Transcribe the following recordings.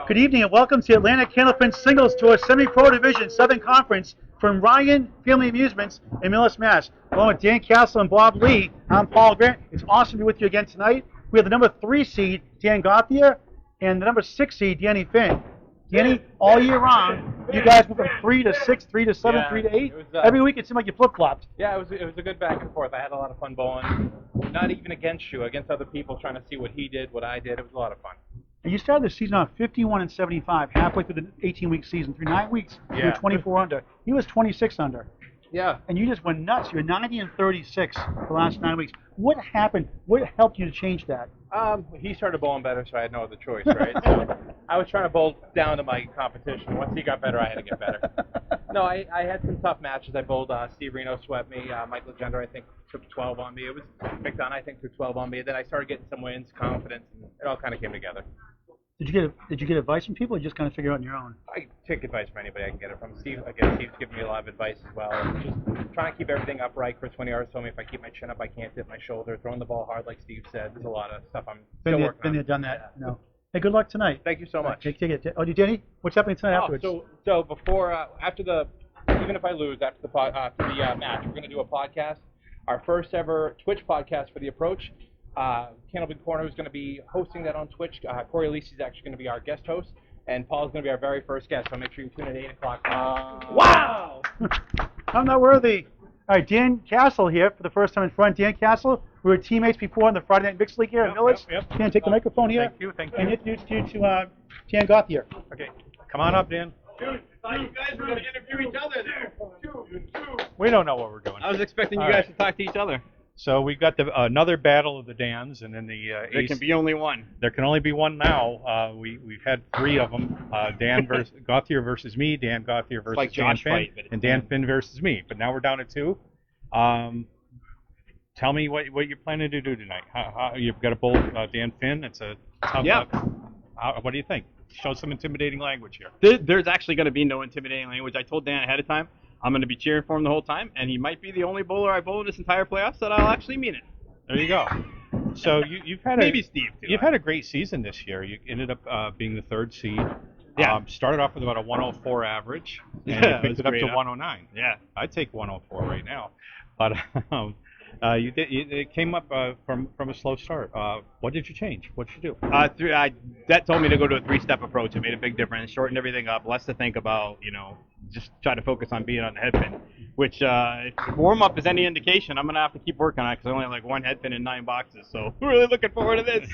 Good evening and welcome to the Atlantic Candlepin Singles Tour Semi-Pro Division Southern Conference from Ryan Family Amusements in Millis, Mass. Along with Dan Castle and Bob Lee, I'm Paul Grant. It's awesome to be with you again tonight. We have the number 3 seed, Dan Gauthier, and the number 6 seed, Danny Finn. Danny, all year round, you guys went from 3 to 6, 3 to 7, 3 to 8. Every week it seemed like you flip-flopped. Yeah, it was a good back and forth. I had a lot of fun bowling. Not even against you, against other people, trying to see what he did, what I did. It was a lot of fun. And you started the season off 51 and 75, halfway through the 18-week season. Through 9 weeks, you were 24 under. He was 26 under. Yeah. And you just went nuts. You were 90 and 36 the last 9 weeks. What happened? What helped you to change that? He started bowling better, so I had no other choice, right? So I was trying to bowl down to my competition. Once he got better, I had to get better. No, I had some tough matches. I bowled Steve Reno swept me. Mike Legendre, I think, took 12 on me. It was McDonough, I think, took 12 on me. Then I started getting some wins, confidence, and it all kind of came together. Did you get advice from people, or you just kind of figure it out on your own? I take advice from anybody I can get it from. Steve, again, Steve's given me a lot of advice as well. And just trying to keep everything upright. Chris Winiar's told me if I keep my chin up, I can't dip my shoulder. Throwing the ball hard, like Steve said. There's a lot of stuff I'm still working on. Been there, done that. No. Hey, good luck tonight. Thank you so much. Take it. Oh, Danny, what's happening tonight afterwards? So before, even if I lose after the match, we're going to do a podcast. Our first ever Twitch podcast for the approach. Candlepin Corner is going to be hosting that on Twitch. Corey Lisi is actually going to be our guest host, and Paul's going to be our very first guest, so make sure you tune in at 8 o'clock. Wow! I'm not worthy. All right, Dan Castle here for the first time in front. Dan Castle, we were teammates before in the Friday Night Mixed League here in Millis. Yep. Dan, take the microphone here. Thank you. And introduce you to Dan Gauthier. Okay, come on up, Dan. Dude, I thought you guys were going to interview each other there. We don't know what we're doing. I was expecting you guys to talk to each other. So we've got another battle of the Dans, and then the There can be only one. There can only be one now. We've had 3 of them. Dan versus Gauthier versus me, Dan Gauthier versus like Dan Josh Finn, fight, but it's and Dan Finn versus me. But now we're down to 2. Tell me what you're planning to do tonight. How you've got to bowl Dan Finn. It's a tough. Yep. What do you think? Show some intimidating language here. There's actually going to be no intimidating language. I told Dan ahead of time I'm going to be cheering for him the whole time, and he might be the only bowler I bowl in this entire playoffs that I'll actually mean it. There you go. So you've had maybe Steve too. You've had a great season this year. You ended up being the 3rd seed. Yeah. Started off with about a 104 average, and Yeah, you picked it up to 109. Yeah. I'd take 104 right now, but it came up from a slow start. What did you change? What did you do? That told me to go to a 3-step approach. It made a big difference. Shortened everything up. Less to think about. Just try to focus on being on the headpin. Which, if warm-up is any indication, I'm going to have to keep working on it because I only have like 1 headpin in 9 boxes. So we're really looking forward to this.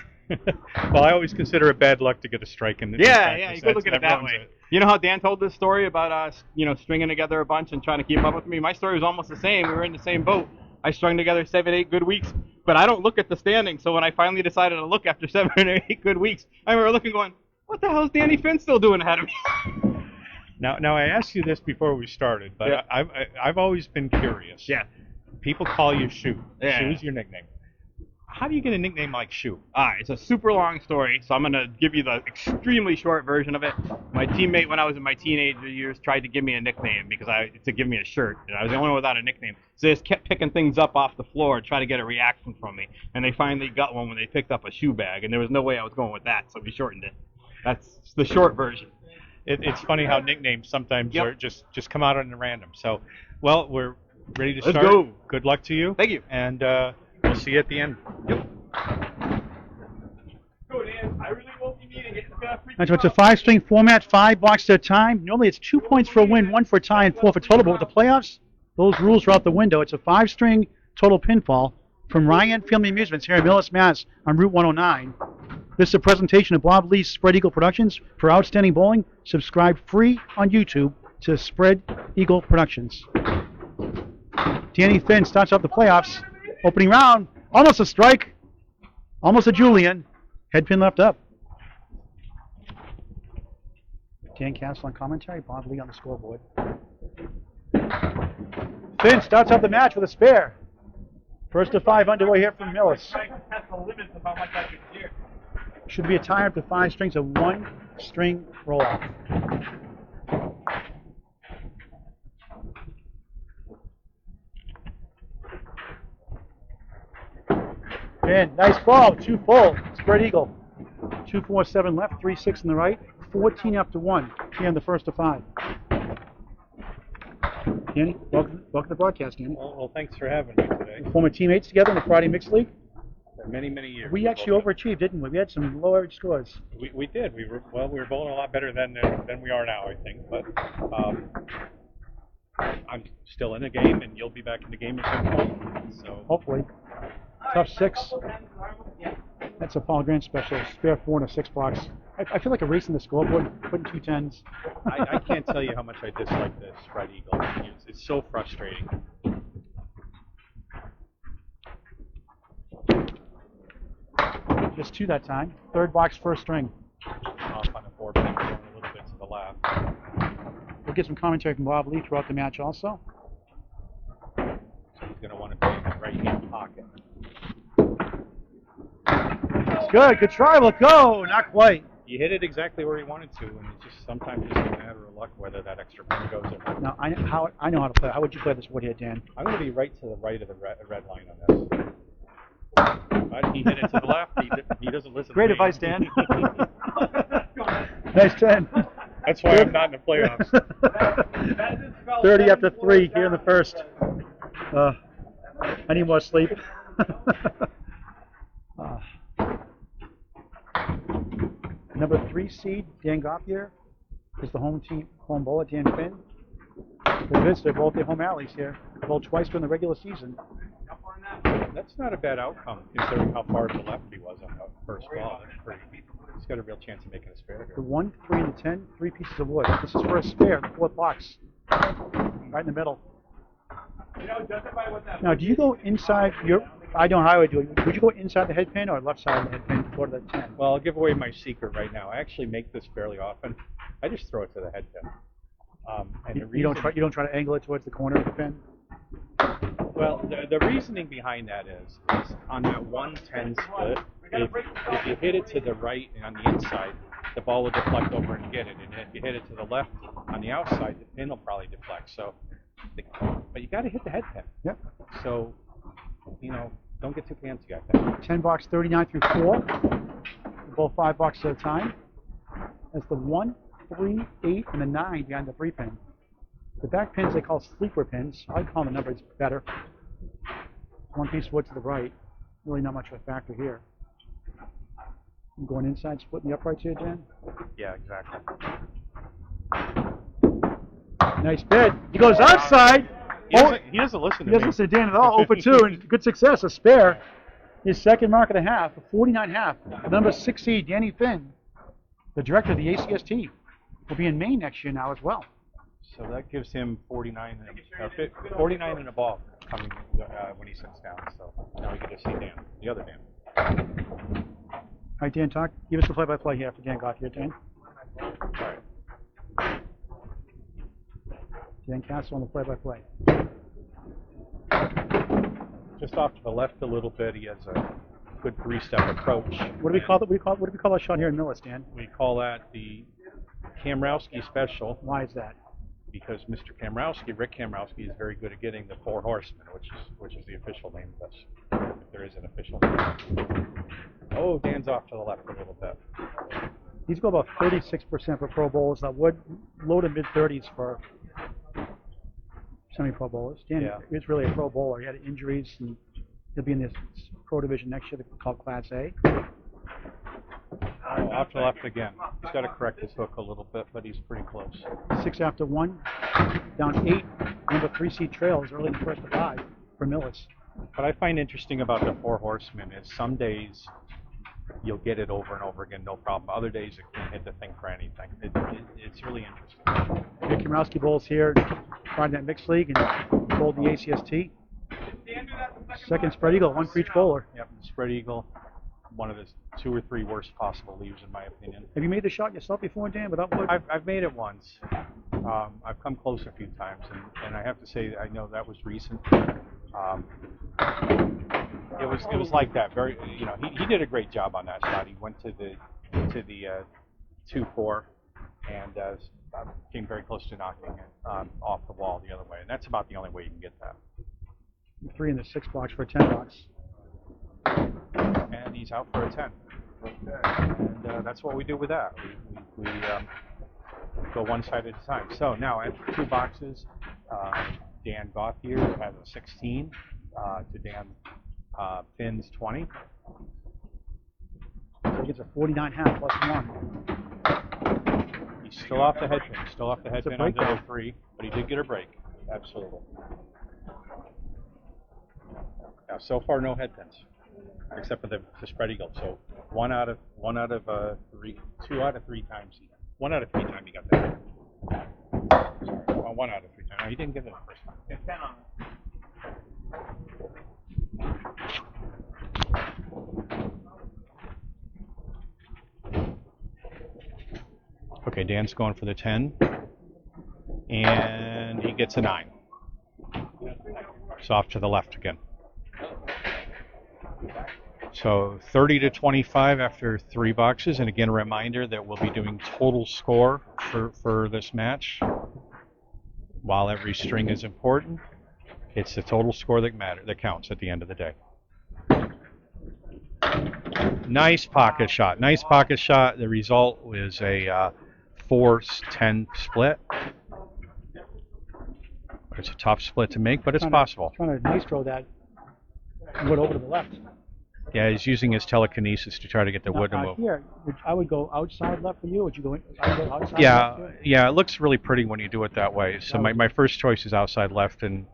Well, I always consider it bad luck to get a strike in the Yeah, you could look at it that way. You know how Dan told this story about stringing together a bunch and trying to keep up with me? My story was almost the same. We were in the same boat. I strung together 7, 8 good weeks, but I don't look at the standings. So when I finally decided to look after 7 or 8 good weeks, I remember looking going, what the hell is Danny Finn still doing ahead of me? Now I asked you this before we started, but Yeah. I've always been curious. Yeah. People call you Shoe. Yeah. Shoe's your nickname. How do you get a nickname like Shoe? It's a super long story, so I'm going to give you the extremely short version of it. My teammate, when I was in my teenager years, tried to give me a nickname to give me a shirt, and I was the only one without a nickname. So they just kept picking things up off the floor and trying to get a reaction from me, and they finally got one when they picked up a shoe bag, and there was no way I was going with that, so we shortened it. That's the short version. It's funny how nicknames sometimes are just come out on the random. So, well, we're ready to start. Let's go. Good luck to you. Thank you. And we'll see you at the end. Yep. Go, Dan. I really won't be needing it. So it's a 5-string format, 5 boxes at a time. Normally it's 2 points for a win, 1 for a tie, and 4 for total. But with the playoffs, those rules are out the window. It's a 5-string total pinfall from Ryan Family Amusements here in Millis, Mass. on Route 109. This is a presentation of Bob Lee's Spread Eagle Productions. For outstanding bowling, subscribe free on YouTube to Spread Eagle Productions. Danny Finn starts off the playoffs. Opening round, almost a strike, almost a Julian. Headpin left up. Dan Castle on commentary, Bob Lee on the scoreboard. Finn starts off the match with a spare. First to 5 underway here from Millis. That's the limits of how much I can hear. Should be a tie up to 5 strings of 1-string roll-off. And nice ball, 2 full, spread eagle. 2-4-7 left, 3-6 in the right, 14 after 1 here in the first of 5. Danny, welcome to the broadcast, Danny. Well, thanks for having me today. Former teammates together in the Friday Mixed League. For many, many years. We actually overachieved, didn't we? We had some low average scores. We did. We were bowling a lot better than we are now, I think. But I'm still in the game, and you'll be back in the game at some point. So hopefully. Tough 6. That's a Paul Grant special. Spare 4 and a 6 box. I feel like erasing the scoreboard, putting 2 10s. I can't tell you how much I dislike this Spread Eagle. It's so frustrating. Just 2 that time. 3rd box, 1st string. Off on the 4 pin, going a little bit to the left. We'll get some commentary from Bob Lee throughout the match also. So he's going to want to be in that right-hand pocket. Good try. We'll go. Not quite. You hit it exactly where you wanted to, and it's just sometimes just a matter of luck whether that extra pin goes or not. Now, I know how to play. How would you play this wood here, Dan? I'm going to be right to the right of the red line on this. But he hit it to the left. He doesn't listen Great to me. advice, Dan. Nice 10. That's why I'm not in the playoffs. 30 after 3 here in the first. I need more sleep. Number 3 seed, Dan Gauthier, is the home bowler, Dan Finn. They're both their home alleys here. They bowled twice during the regular season. That's not a bad outcome, considering how far to the left he was on the first ball. He's got a real chance of making a spare here. The 1, 3, and the 10, 3 pieces of wood. This is for a spare, the 4th box. Right in the middle. Now, do you go inside your... I know how I would do it. Would you go inside the head pin or left side of the head pin for the 10? Well, I'll give away my secret right now. I actually make this fairly often. I just throw it to the head pin. And you don't try to angle it towards the corner of the pin? Well, the reasoning behind that is on that 110 split, if you hit it to the right and on the inside, the ball will deflect over and get it. And if you hit it to the left on the outside, the pin will probably deflect. So, but you got to hit the head pin. Yep. So, don't get too fancy out there. 10 box 39 through 4. Both 5 boxes at a time. That's the 1, 3, 8, and the 9 behind the 3 pin. The back pins they call sleeper pins. I call the numbers better. 1 piece of wood to the right. Really not much of a factor here. I'm going inside, splitting the uprights here, Dan. Yeah, exactly. Nice bid. He goes outside. He doesn't listen to me. He doesn't listen to Dan at all. 0 for 2, and good success. A spare. His second mark and a half, a 49.5. The number 6 seed, Danny Finn, the director of the ACST, will be in Maine next year now as well. So that gives him 49 and a ball coming when he sits down. So now we get to see Dan, the other Dan. All right, Dan, give us the play-by-play here after Dan got here, Dan. All right. Dan Castle on the play-by-play. Just off to the left a little bit, he has a good 3-step approach. What do we call that? What do we call that shot here in Millis, Dan? We call that the Kamrowski special. Why is that? Because Mr. Kamrowski, Rick Kamrowski, is very good at getting the 4 horsemen, which is the official name of this, if there is an official name. Oh, Dan's off to the left a little bit. He's got about 36% for pro bowlers. That would low to mid-30s for semi-pro bowlers. Dan is really a pro bowler. He had injuries, and he'll be in this pro division next year called Class A. Oh, off to the left again. He's got to correct his hook a little bit, but he's pretty close. 6 after 1, down 8. Number 3 seed trails early in the first of 5 for Millis. What I find interesting about the 4 horsemen is some days you'll get it over and over again, no problem. Other days it can hit the thing for anything. It's really interesting. Rick Kamrowski bowls here, Friday Night Mixed League, and bowled the ACST. Second spread eagle, 1 for each bowler. Yep, spread eagle. One of the 2 or 3 worst possible leaves, in my opinion. Have you made the shot yourself before, Dan, without wood? I've made it once. I've come close a few times, and I have to say I know that was recent. It was like that. Very, he did a great job on that shot. He went to the 2-4 and came very close to knocking it off the wall the other way, and that's about the only way you can get that. 3 in the 6 box for a 10 box. And he's out for a 10. And that's what we do with that. We we go one side at a time. So now after 2 boxes, Dan Gauthier has a 16 to Dan Finn's 20. So he gets a 49.5 plus 1. He's still off the head pin. Still off the head It's a pin break on though. the 3, but he did get a break. Absolutely. Now, so far, no head pins, except for the spread eagle. So 1 out of 3, 2 out of 3 times. 1 out of 3 times he got that. Sorry, well, 1 out of 3 times. No, he didn't get it the first time. It's 10 on Okay, Dan's going for the 10, and he gets a 9. It's off to the left again. So 30 to 25 after 3 boxes, and again, a reminder that we'll be doing total score for this match. While every string is important, it's the total score that counts at the end of the day. Nice pocket shot. Nice pocket shot. The result was a 4-10 split. It's a tough split to make, but it's possible. Trying to maestro that wood over to the left. Yeah, he's using his telekinesis to try to get the wood to move. Here, I would go outside left for you. Would you go? I would go outside left Yeah, here? yeah, it looks really pretty when you do it that way. So my first choice is outside left, and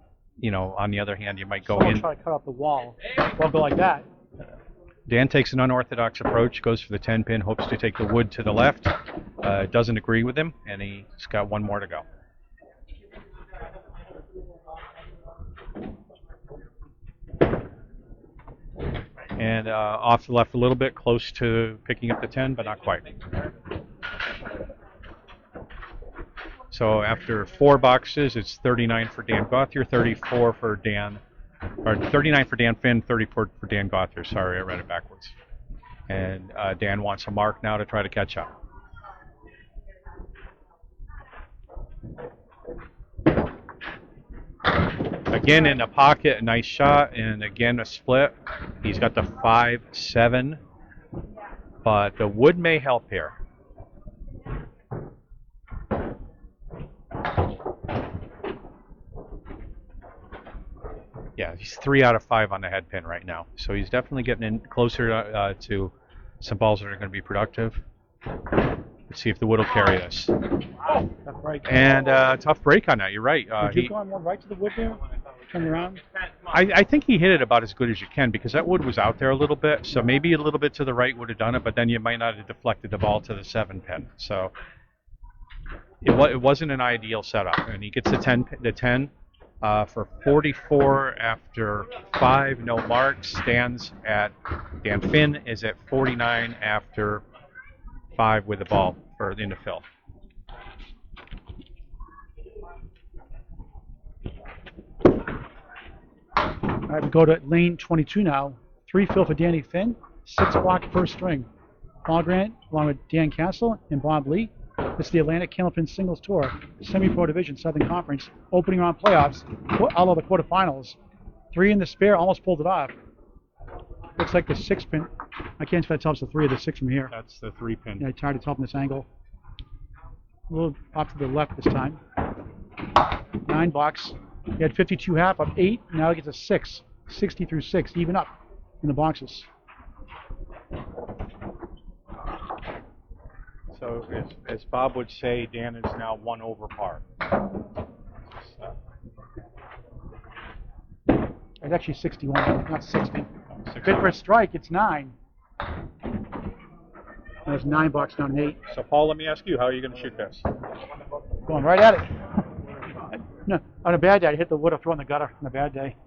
on the other hand, you might go Someone in. try to cut off the wall. Well, go like that. Dan takes an unorthodox approach, goes for the 10 pin, hopes to take the wood to the left. Doesn't agree with him, and he's got 1 more to go. And off the left a little bit, close to picking up the 10, but not quite. So after 4 boxes, it's 39 for Dan Gauthier, 34 for Dan, or 39 for Dan Finn, 34 for Dan Gauthier. Sorry, I read it backwards. And Dan wants a mark now to try to catch up. Again in the pocket, a nice shot, and again a split. He's got the 5-7, but the wood may help here. Yeah, he's 3 out of 5 on the head pin right now, so he's definitely getting in closer to some balls that are going to be productive. Let's see if the wood will carry this. Tough break. And tough break on that. You're right. Did you go on one right to the wood there? Turn around. I think he hit it about as good as you can because that wood was out there a little bit. So maybe a little bit to the right would have done it, but then you might not have deflected the ball to the 7 pin. So it wasn't an ideal setup. And he gets the 10 for 44 after 5, no marks. Dan Finn is at 49 after 5 with the ball in the fill. All right, we go to lane 22 now. 3 fill for Danny Finn, 6 block first string. Paul Grant, along with Dan Castle and Bob Lee. This is the Atlantic Candlepin Singles Tour, Semi-Pro Division, Southern Conference, opening round playoffs, all of the quarterfinals. 3 in the spare, almost pulled it off. Looks like the 6 pin. I can't tell if it's the 3 or the 6 from here. That's the 3 pin. Yeah, it's hard to tell from this angle. A little off to the left this time. 9 blocks. He had 52 half, up 8. Now he gets a 6. 60 through 6, even up in the boxes. So as Bob would say, Dan is now 1 over par. It's actually 61, not 60. Bid for a strike, it's 9. There's 9 blocks down 8. So Paul, let me ask you, how are you going to shoot this? Going right at it. No, on a bad day, I'd hit the wood or throw in the gutter on a bad day.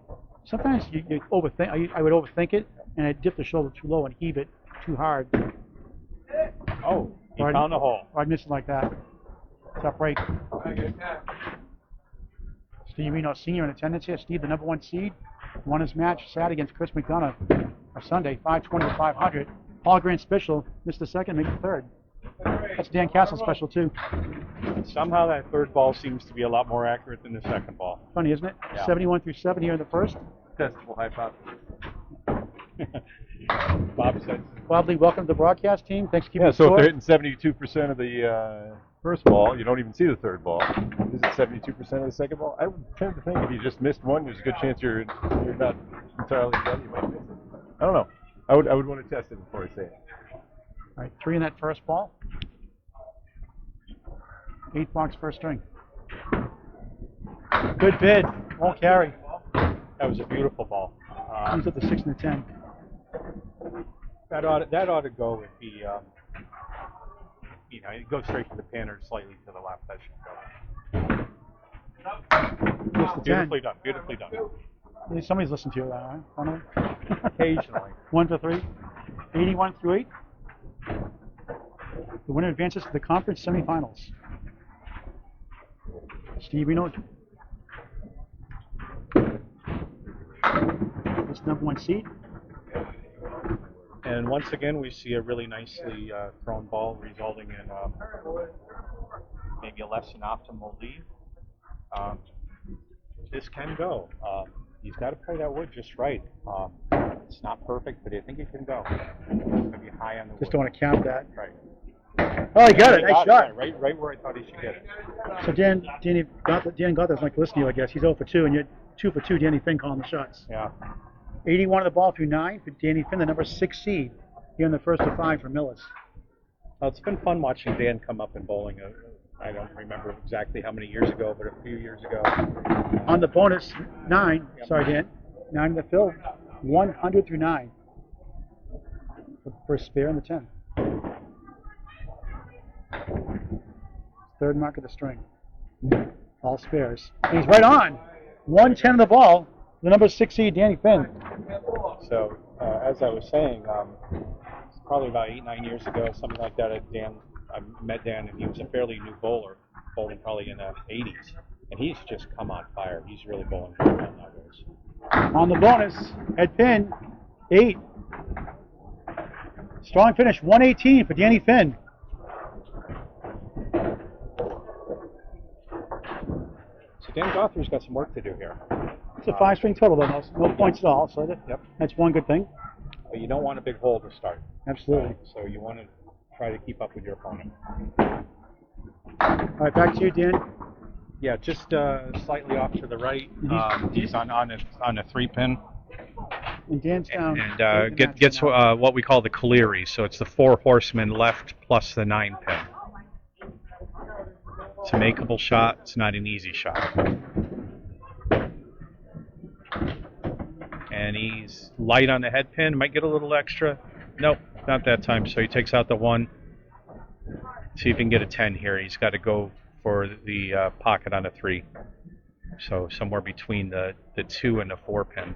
Sometimes you overthink. I would overthink it, and I'd dip the shoulder too low and heave it too hard. Oh, he found the hole. Or I'd miss it like that. Tough break. Steve Reno Sr. in attendance here. Steve, the number 1 seed, won his match Saturday against Chris McDonough. Or Sunday, 520 to 500. Paul Grant special, missed the second, made the third. That's Dan Castle special too. Somehow that third ball seems to be a lot more accurate than the second ball. Funny, isn't it? Yeah. 71 through 7 here in the first. Testable hypothesis. Bob said. Bob Lee, welcome to the broadcast team. Thanks for keeping Yeah, us so if short. they're hitting 72% of the first ball, you don't even see the third ball. Is it 72% of the second ball? I would tend to think if you just missed one, there's a good chance you're not entirely done. You might miss it. I don't know. I would want to test it before I say it. All right, 3 in that first ball. 8 box first string. Good bid. Won't carry. That was a beautiful ball. Comes at the 6 and the 10. That ought to go with the, it goes straight to the pin or slightly to the left. That should go. Just the 10. Beautifully done. Beautifully done. Somebody's listening to you, right? Finally. Occasionally. 1 for 3. 81 through 8. The winner advances to the conference semifinals. Steve Reno. This #1 seed. And once again, we see a really nicely thrown ball, resulting in maybe a less than optimal lead. This can go. He's got to play that wood just right. It's not perfect, but I think it can go. It's going to be high on the wood. Just don't want to count that. Right. Oh, he got it. Nice shot. Yeah, right where I thought he should get it. So Dan Gauthier like listening to you, I guess. He's 0 for 2, and you're 2 for 2. Danny Finn calling the shots. Yeah. 81 of the ball through 9 for Danny Finn, the #6 seed. Here in the first of 5 for Millis. Well, it's been fun watching Dan come up in bowling. I don't remember exactly how many years ago, but a few years ago. On the bonus, 9. Sorry, Dan. 9 in the fill. 100 through 9. For a spare in the 10. Third mark of the string. All spares. And he's right on. 110 of the ball. The #6 seed, Danny Finn. So, as I was saying, probably about 8-9 years ago, something like that, I met Dan, and he was a fairly new bowler, bowling probably in the 80s. And he's just come on fire. He's really bowling very well nowadays. On the bonus, head pin, 8. Strong finish, 118 for Danny Finn. So Dan Gauthier's got some work to do here. It's a 5-string total, though. No points at all, so that's one good thing. But you don't want a big hole to start. Absolutely. So you want to try to keep up with your opponent. All right, back to you, Dan. Yeah, just slightly off to the right. He's on a 3-pin. And Dan's down. And gets what we call the Cleary. So it's the 4 horsemen left plus the 9-pin. It's a makeable shot. It's not an easy shot. And he's light on the head pin. Might get a little extra. Nope, not that time. So he takes out the 1. See if he can get a 10 here. He's got to go for the pocket on a 3. So somewhere between the 2 and the 4 pin.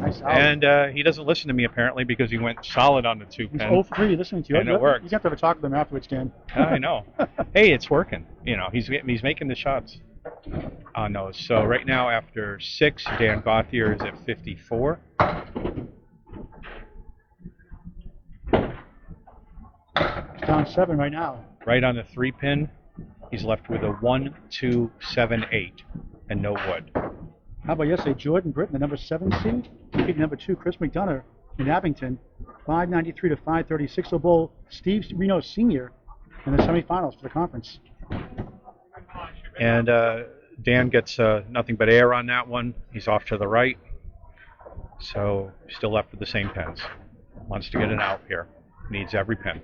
Nice out. And he doesn't listen to me apparently because he went solid on the 2 He's pin. 0 for 3 listening to you. And it worked. You have to have a talk with him afterwards, Dan. I know. Hey, it's working. He's making the shots on those. So right now after 6, Dan Gauthier is at 54. He's down 7 right now. Right on the 3 pin, he's left with a 1, 2, 7, 8, and no wood. How about yesterday, Jordan Britton, the #7 seed, defeated #2 Chris McDonough in Abington, 593 to 536. Will bowl Steve Reno Sr. in the semifinals for the conference. And Dan gets nothing but air on that one. He's off to the right. So still left with the same pins. Wants to get it out here. Needs every pin.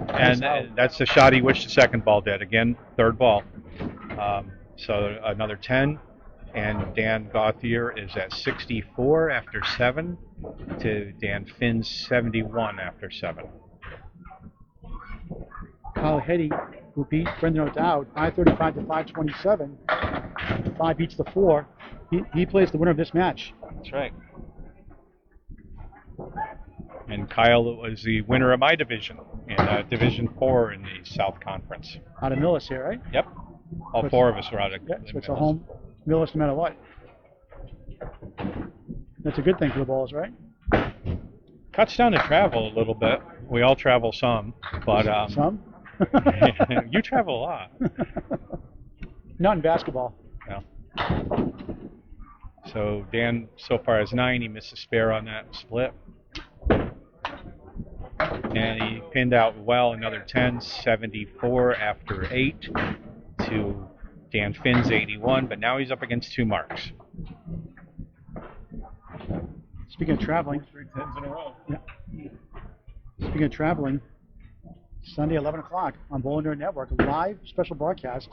And that's the shot he wished the second ball did. Again, third ball. So another 10. And Dan Gauthier is at 64 after 7 to Dan Finn's 71 after 7. Kyle Hetty, who beat Brendan O'Dowd, 535 to 527. 5 beats the 4. He plays the winner of this match. That's right. And Kyle was the winner of my division in Division 4 in the South Conference. Out of Millis here, right? Yep. All 4 of us were out of Yeah, so it's a home Millis no matter what. That's a good thing for the balls, right? Cuts down the travel a little bit. We all travel some, but Some? you travel a lot. Not in basketball. No. So Dan so far has 9. He missed a spare on that split. And he pinned out well another 10, 74 after 8 to Dan Finn's 81, but now he's up against 2 marks. Speaking of traveling, 3 tens in a row. yeah. Speaking of traveling, Sunday 11 o'clock on Bowling Green Network, a live special broadcast.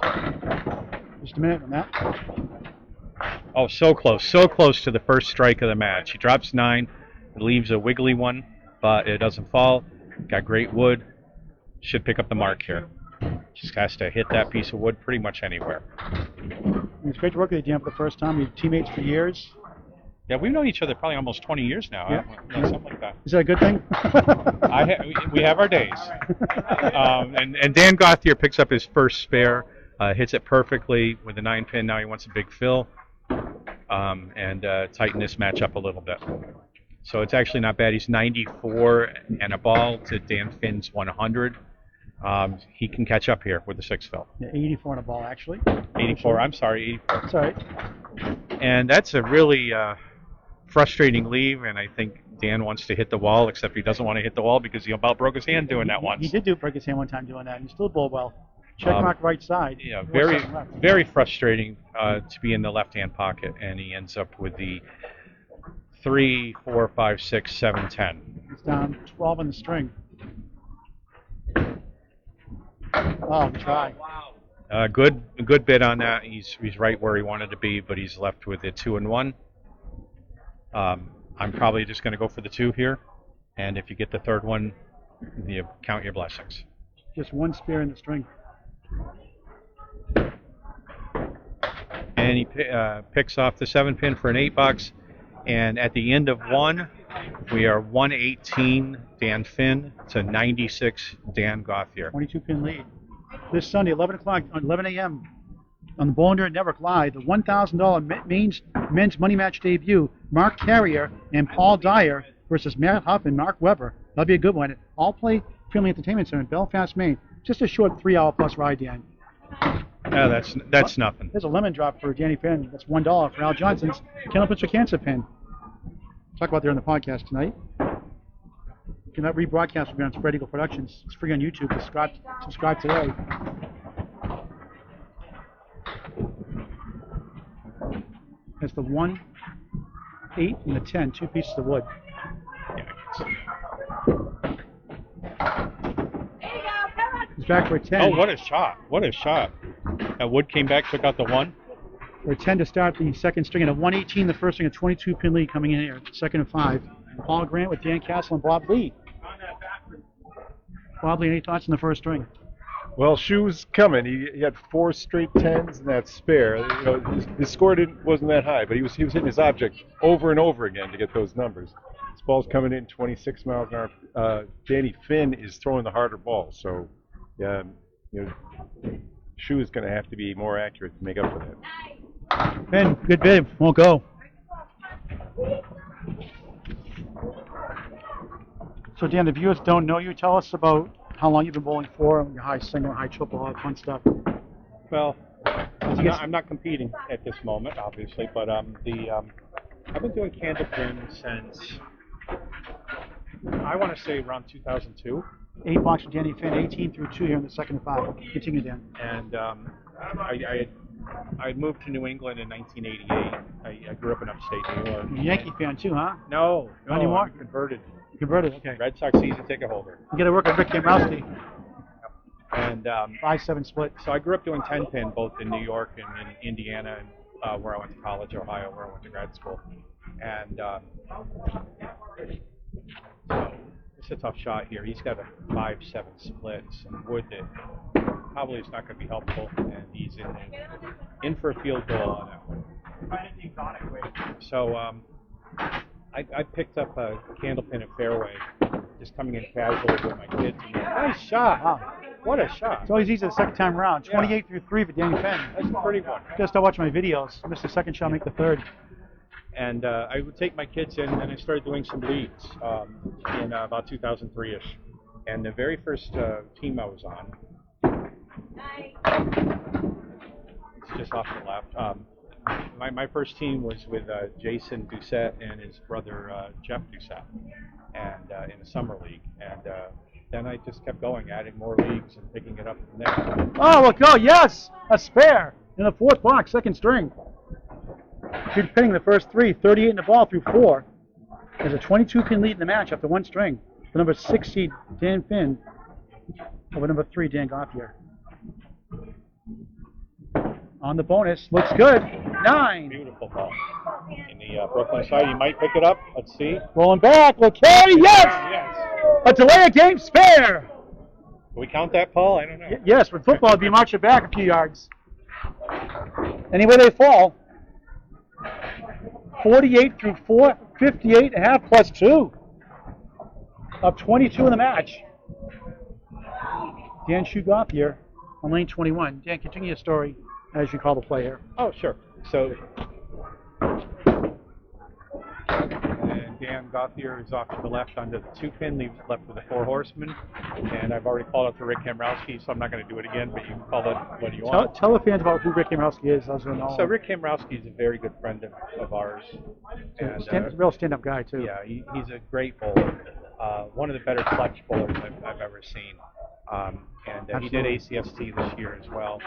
Just a minute on that. Oh, so close to the first strike of the match. He drops 9, leaves a wiggly one, but it doesn't fall. Got great wood. Should pick up the mark here. Just has to hit that piece of wood pretty much anywhere. It's great to work with you, Dan, for the first time. We've been teammates for years. Yeah, we've known each other probably almost 20 years now. Yeah. Something like that. Is that a good thing? We have our days. And Dan Gauthier picks up his first spare, hits it perfectly with a 9 pin. Now he wants a big fill and tighten this match up a little bit. So it's actually not bad. He's 94 and a ball to Dan Finn's 100. He can catch up here with the 6 fill. Yeah, 84 on a ball, actually. 84. I'm sorry, 84. It's all right. And that's a really frustrating leave, and I think Dan wants to hit the wall, except he doesn't want to hit the wall because he about broke his hand doing that once. He did break his hand one time doing that, and he still bowled well. Check mark right side. Yeah, very frustrating to be in the left-hand pocket, and he ends up with the 3, 4, 5, 6, 7, 10. He's down 12 on the string. Oh, try. A good bit on that. He's right where he wanted to be, but he's left with a 2 and 1. I'm probably just going to go for the 2 here, and if you get the third one, you count your blessings. Just one spear in the string. And he picks off the 7 pin for an $8, and at the end of 1, we are 118 Dan Finn to 96 Dan Gauthier. 22 pin lead. This Sunday, 11 a.m. on the Bowling Green Network Live, the $1,000 men's money match debut, Mark Carrier and Paul Dyer versus Matt Huff and Mark Weber. That'll be a good one. All play Friendly Entertainment Center in Belfast, Maine. Just a short 3-hour plus ride, Dan. Yeah, that's nothing. There's a lemon drop for Danny Finn. That's $1 for Al Johnson's Kennel Pitcher Cancer Pin. Talk about there on the podcast tonight. You can rebroadcast will be on Spread Eagle Productions. It's free on YouTube. Subscribe today. That's the 1, 8, and the 10, 2 pieces of wood. He's back for a 10. Oh, what a shot. What a shot. Wood came back, took out the 1. For a 10 to start the second string, and a 118 the first string, a 22 pin lead coming in here, second and 5. Paul Grant with Dan Castle and Bob Lee. Bob Lee, any thoughts on the first string? Well, Shoe's coming. He had 4 straight 10s and that spare. You know, his score wasn't that high, but he was hitting his object over and over again to get those numbers. This ball's coming in 26 miles an hour. Danny Finn is throwing the harder ball, so yeah, Shoe is going to have to be more accurate to make up for that. Finn, good bid. Won't go. So Dan, the viewers don't know you. Tell us about how long you've been bowling for, your high single, high triple, all that fun stuff. Well, I'm not competing at this moment, obviously, but I've been doing candle pin since, I want to say around 2002. 8 blocks for Danny Finn, 18 through 2 here in the second and 5. Continue, Dan. And I had moved to New England in 1988. I grew up in upstate New York. You're a Yankee fan too, huh? No, Not anymore? I'm converted. Converted, okay. Red Sox season ticket holder. You got to work with Rick Gamrowski. And 5-7 split. so I grew up doing 10 pin both in New York and in Indiana, and where I went to college, Ohio, where I went to grad school. And so it's a tough shot here. He's got a 5-7 split, some wood that probably is not going to be helpful, and he's in for a field goal on that one. So I picked up a candle pin at fairway, just coming in casually with my kids. And nice shot! Wow. What a shot! It's always easy the second time around. 28 through 3 for Danny Finn. That's a pretty one. Just I watch my videos. Missed the second shot, make the third. And I would take my kids in, and I started doing some leads in about 2003-ish. And the very first team I was on, it's just off to the left, my first team was with Jason Doucette and his brother Jeff Doucette, and in the summer league, and then I just kept going, adding more leagues and picking it up from there. Oh, well, go, yes! A spare in the fourth box, second string. Good pinning the first three, 38 in the ball through 4. There's a 22-pin lead in the match after one string. The number 6 seed, Dan Finn, over number 3, Dan Gauthier. On the bonus, looks good, 9. Beautiful ball. In the Brooklyn side, you might pick it up. Let's see. Rolling back, will carry, yes! Yes. A delay of game spare. Do we count that, Paul? I don't know. Yes, with football, it'd be marching back a few yards. Anyway they fall. 48 through 4, 58 and a half plus 2. Up 22 in the match. Dan Gauthier on lane 21. Dan, continue your story as you call the play here. Oh, sure. So, and Dan Gauthier is off to the left under the 2-pin, leaves it left with the 4 horsemen. And I've already called out to Rick Kamrowski, so I'm not going to do it again, but you can call it what you want. Tell the fans about who Rick Kamrowski is. So Rick Kamrowski is a very good friend of ours. And, he's a real stand-up guy, too. Yeah, he's a great bowler. One of the better clutch bowlers I've ever seen. He did ACST this year as well.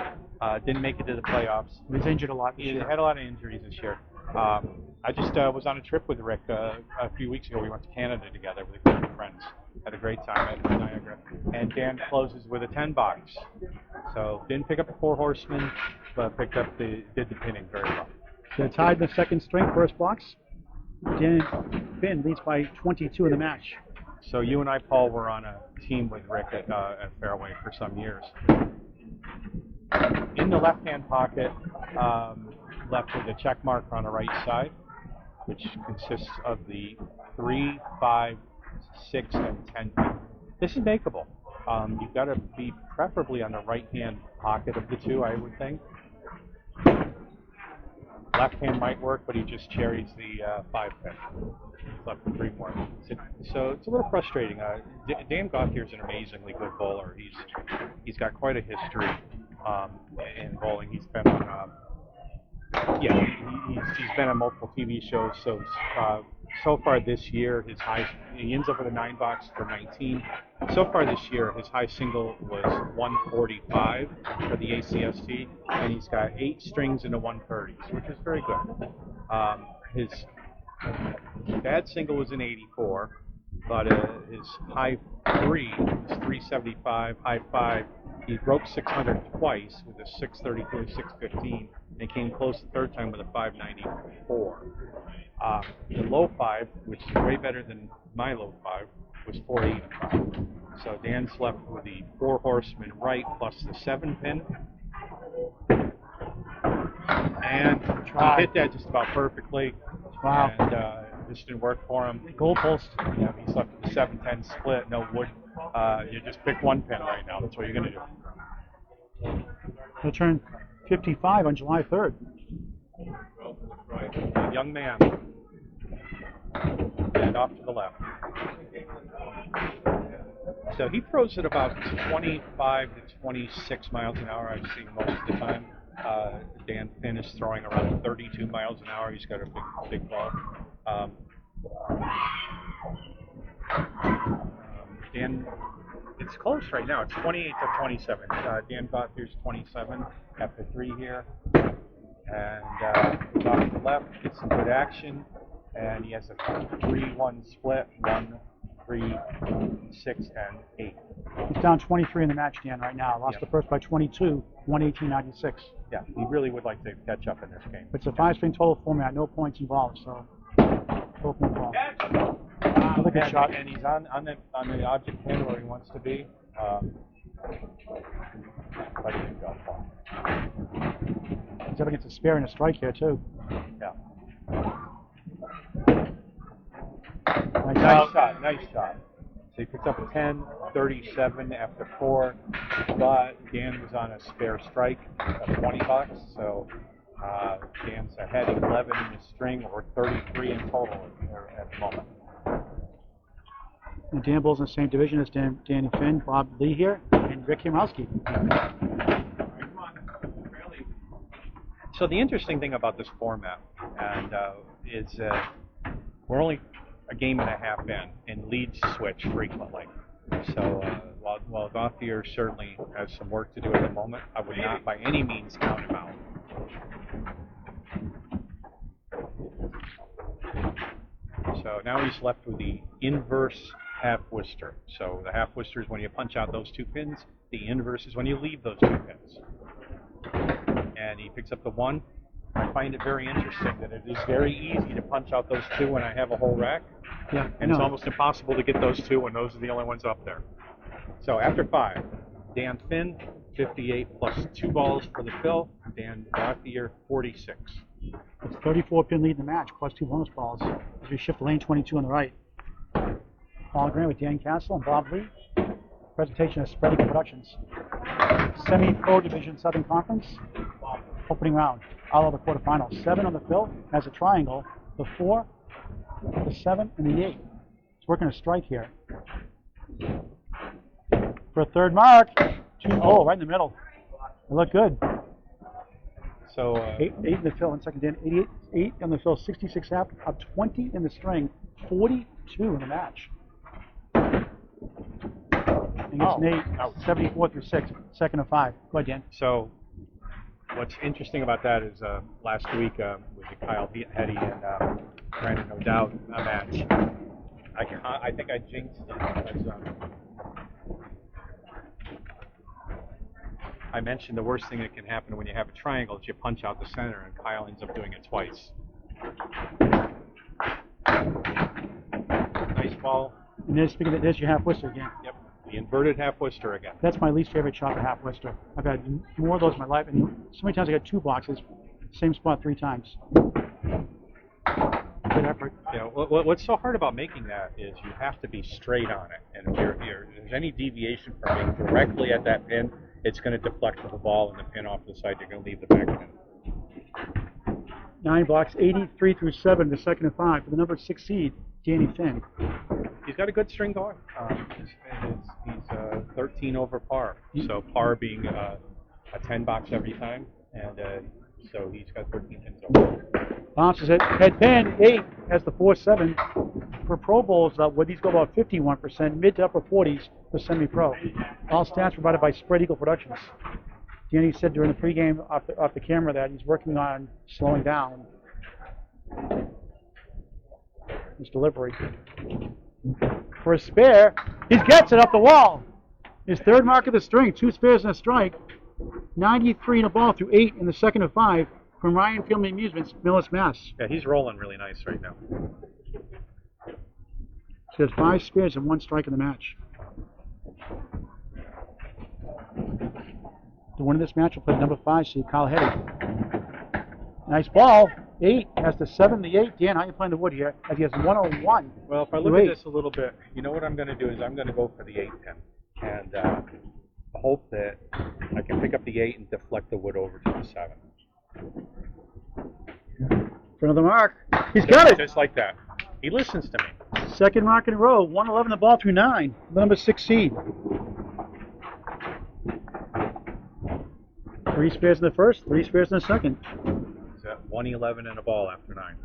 Didn't make it to the playoffs. He was injured a lot this year. He had a lot of injuries this year. I just was on a trip with Rick a few weeks ago. We went to Canada together with a group of friends. Had a great time at Niagara. And Dan closes with a 10 box. So didn't pick up the 4 horsemen, but did the pinning very well. They're tied in the second string, first box. Dan Finn leads by 22 in the match. So you and I, Paul, were on a team with Rick at Fairway for some years. In the left-hand pocket, left with a check mark on the right side, which consists of the 3, 5, 6, and 10 pin. This is makeable. You've got to be preferably on the right-hand pocket of the 2, I would think. Left hand might work, but he just cherries the 5 pin. He's left with 3 more. So it's a little frustrating. Dan Gauthier is an amazingly good bowler. He's got quite a history in bowling. He's been on he's been on multiple TV shows. So far this year, he ends up with a 9 box for 19. So far this year, his high single was 145 for the ACST, and he's got 8 strings into 130s, which is very good. His bad single was an 84, but his high 3 was 375, high 5. He broke 600 twice with a 632, 615, and he came close the third time with a 594. The low 5, which is way better than my low 5, was 485. So Dan's left with the 4 horsemen right plus the 7 pin. And he hit that just about perfectly. Wow. And it just didn't work for him. Goalpost. Yeah, he's left with the 7-10 split, no wood. You just pick 1 pin right now. That's what you're going to do. He'll turn 55 on July 3rd. Young man. And off to the left. So he throws at about 25 to 26 miles an hour, I've seen most of the time. Dan Finn is throwing around 32 miles an hour. He's got a big ball. Dan, it's close right now. It's 28 to 27. Dan Gauthier's 27 after 3 here. And he's off to the left, gets some good action. And he has a 3-1 split, 1, 3, 6, and 8. He's down 23 in the match, Dan, right now. Lost the first by 22, 118.96. Yeah, he really would like to catch up in this game. It's a 5-string total format, no points involved, so 12-point ball. Another good shot. And he's on the object pin where he wants to be. But he didn't go far. He's up against a spare and a strike here, too. Yeah. Nice shot. So he picks up a 10, 37 after 4, but Dan was on a spare strike, a 20 bucks, so Dan's ahead 11 in the string, or 33 in total at the moment. And Dan Bull's in the same division as Danny Finn, Bob Lee here, and Rick Kamrowski. So the interesting thing about this format and is we're only a game and a half in, and leads switch frequently. So while Gauthier certainly has some work to do at the moment, I would not by any means count him out. So now he's left with the inverse half Worcester. So the half Worcester is when you punch out those two pins. The inverse is when you leave those two pins. And he picks up the 1. I find it very interesting that it is very easy to punch out those 2 when I have a whole rack. Yeah, And it's almost impossible to get those 2 when those are the only ones up there. So after 5, Dan Finn, 58 plus 2 balls for the fill. Dan Gauthier, 46. It's 34-pin lead in the match, plus 2 bonus balls as we shift to lane 22 on the right. Hologram with Dan Castle and Bob Lee. Presentation of Spread Eagle Productions. Semi-Pro Division Southern Conference. Opening round. All of the quarterfinals. 7 on the fill has a triangle. The 4, the 7, and the 8. It's working a strike here. For a third mark. 2 right in the middle. They look good. So 8 in the fill in second Dan. 88 on the fill. 66 half. Up 20 in the string. 42 in the match. Against Nate, 74 through 6, second of 5. Go ahead, Dan. So what's interesting about that is last week with the Kyle Hetty and Brandon No Doubt match, I think I jinxed it because I mentioned the worst thing that can happen when you have a triangle is you punch out the center, and Kyle ends up doing it twice. Nice ball. And there's, speaking of, there's your half Worcester again. Yep. The inverted half Worcester again. That's my least favorite shot of half Worcester. I've had more of those in my life, and so many times I got 2 boxes, same spot 3 times. Good effort. Yeah. What's so hard about making that is you have to be straight on it, and if there's any deviation from being directly at that pin, it's going to deflect the ball and the pin off to the side. You're going to leave the back pin. 9 blocks, 83 through 7, the second of 5 for the number 6 seed, Danny Finn. He's got a good string going. He's 13 over par. So par being a 10 box every time, and so he's got 13 pins over. Bounces it, head pin, 8 has the 4-7. For Pro Bowls, where these go about 51%, mid to upper 40s for semi-pro. All stats provided by Spread Eagle Productions. Danny said during the pregame off the camera that he's working on slowing down his delivery. For a spare, he gets it up the wall. His third mark of the string, 2 spares and a strike. 93 in a ball through 8 in the second of 5 from Ryan Family Amusements, Millis, Mass. Yeah, he's rolling really nice right now. He has 5 spares and 1 strike in the match. The winner of this match will play number 5 seed, Kyle Hetty. Nice ball. 8 has the 7, the 8. Dan, how you playing the wood here? As he has 101. Well, if I look at this a little bit, you know what I'm going to do is I'm going to go for the 8 pin and hope that I can pick up the 8 and deflect the wood over to the 7. For another mark. He's got it. Just like that. He listens to me. Second mark in a row. 111 the ball through 9. The number 6 seed. 3 spares in the first, 3 spares in the second. He's at 111 in a ball after 9.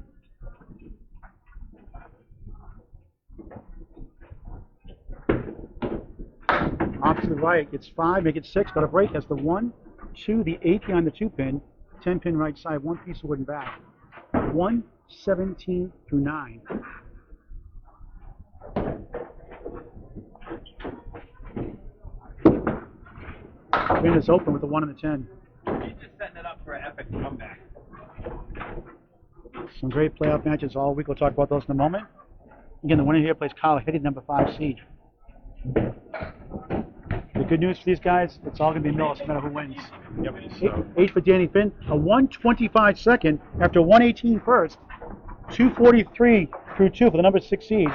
Off to the right, gets 5, make it 6, got a break. That's the 1, 2, the 8 behind the 2 pin, 10 pin right side, 1 piece of wooden back. 117 through 9. Pin is open with the 1 and the 10. He's just setting it up for an epic comeback. Some great playoff matches all week. We'll talk about those in a moment. Again, the winner here plays Kyle Hetty, number 5 seed. The good news for these guys, it's all going to be Millis no matter who wins. Yep. So 8 for Danny Finn, a 125 second after 118 first, 243 through 2 for the number 6 seed.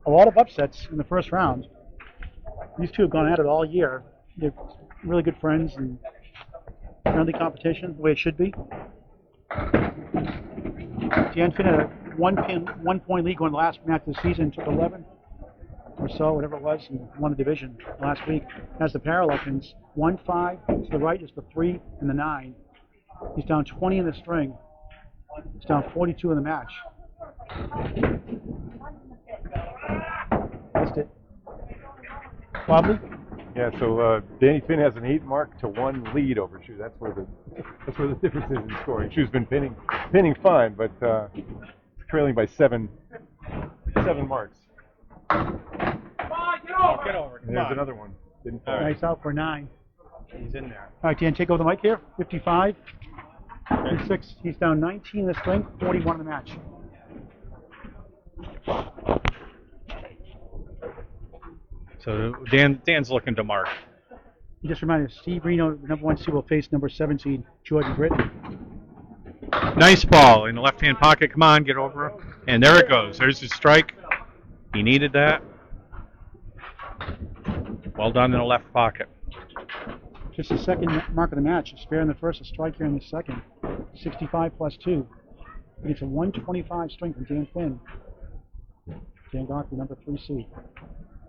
A lot of upsets in the first round. These two have gone at it all year. They're really good friends and friendly competition, the way it should be. Dan Finn had a 1 point lead going the last match of the season, took 11 or so, whatever it was, and won the division last week. Has the parallel pins, 1, 5, to the right is the 3 and the 9. He's down 20 in the string. He's down 42 in the match. Missed it. Wobbly? Yeah, so Danny Finn has an 8-1 lead over Shu. That's where the difference is in scoring. Shu's been pinning fine, but trailing by seven marks. Come on, get over. Get over. And there's another one. Didn't fall. Nice out for 9. He's in there. All right, Dan, take over the mic here. 55. 56. He's down 19 in the string, 41 in the match. So Dan's looking to mark. He just reminded us, Steve Reno, the number 1 seed, will face number 7 seed, Jordan Britton. Nice ball in the left-hand pocket. Come on, get over. And there it goes. There's his strike. He needed that. Well done in the left pocket. Just the second mark of the match. A spare in the first, a strike here in the second. 65 plus 2. It's a 125 string from Dan Finn. Dan Gauthier, number 3 seed.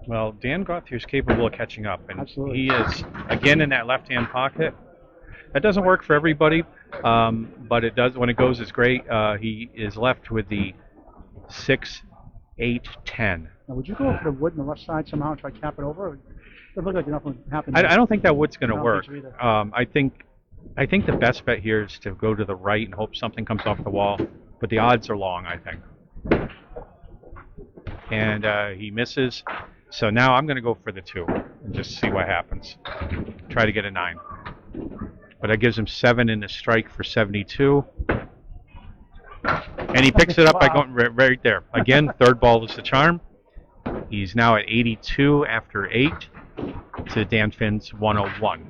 Well, Dan Gauthier is capable of catching up, and Absolutely. he is again in that left-hand pocket. That doesn't work for everybody, but it does when it goes. It's great. He is left with the 6, 8, 10. Now, would you go for the wood on the left side somehow and try to cap it over? It doesn't look like nothing happened. I don't think that wood's going to I don't work. think so I think the best bet here is to go to the right and hope something comes off the wall, but the odds are long, I think. And he misses. So now I'm going to go for the 2 and just see what happens. Try to get a 9. But that gives him 7 in the strike for 72. And he picks it up by going right there. Again, third ball is the charm. He's now at 82 after 8 to Dan Finn's 101.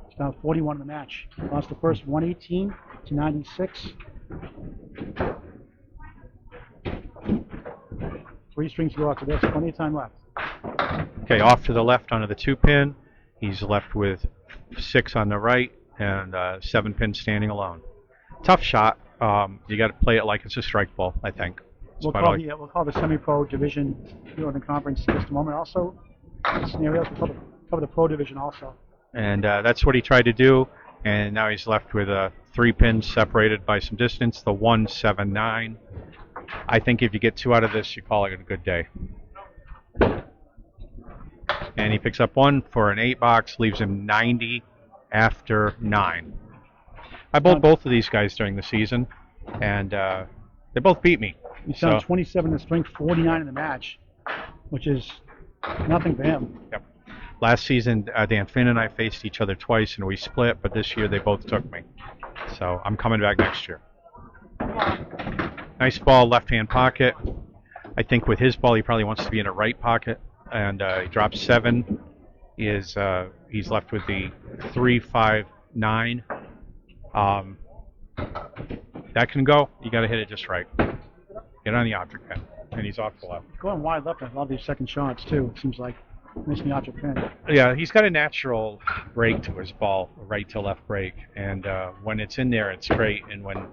It's down 41 in the match. Lost the first 118 to 96. 3 strings to go after this. Plenty of time left. Okay, off to the left onto the 2-pin. He's left with 6 on the right and 7 pins standing alone. Tough shot. You got to play it like it's a strike ball, I think. We'll call the semi-pro division Northern Conference in just a moment. Also, the scenarios we'll cover the pro division also. And that's what he tried to do. And now he's left with 3 pins separated by some distance. The 1, 7, 9. I think if you get 2 out of this, you call it a good day. And he picks up 1 for an 8 box, leaves him 90 after 9. I bowled both of these guys during the season, and they both beat me. He's down 27 in the string, 49 in the match, which is nothing for him. Yep. Last season, Dan Finn and I faced each other twice, and we split, but this year they both took me. So I'm coming back next year. Nice ball, left-hand pocket. I think with his ball, he probably wants to be in a right pocket. And he drops 7. He's left with the 3, 5, 9. That can go. You got to hit it just right. Get on the object pin, and he's off the left. Going wide left, I love these second shots too. It seems like missing the object pin. Yeah, he's got a natural break to his ball, right to left break, and when it's in there, it's great. And when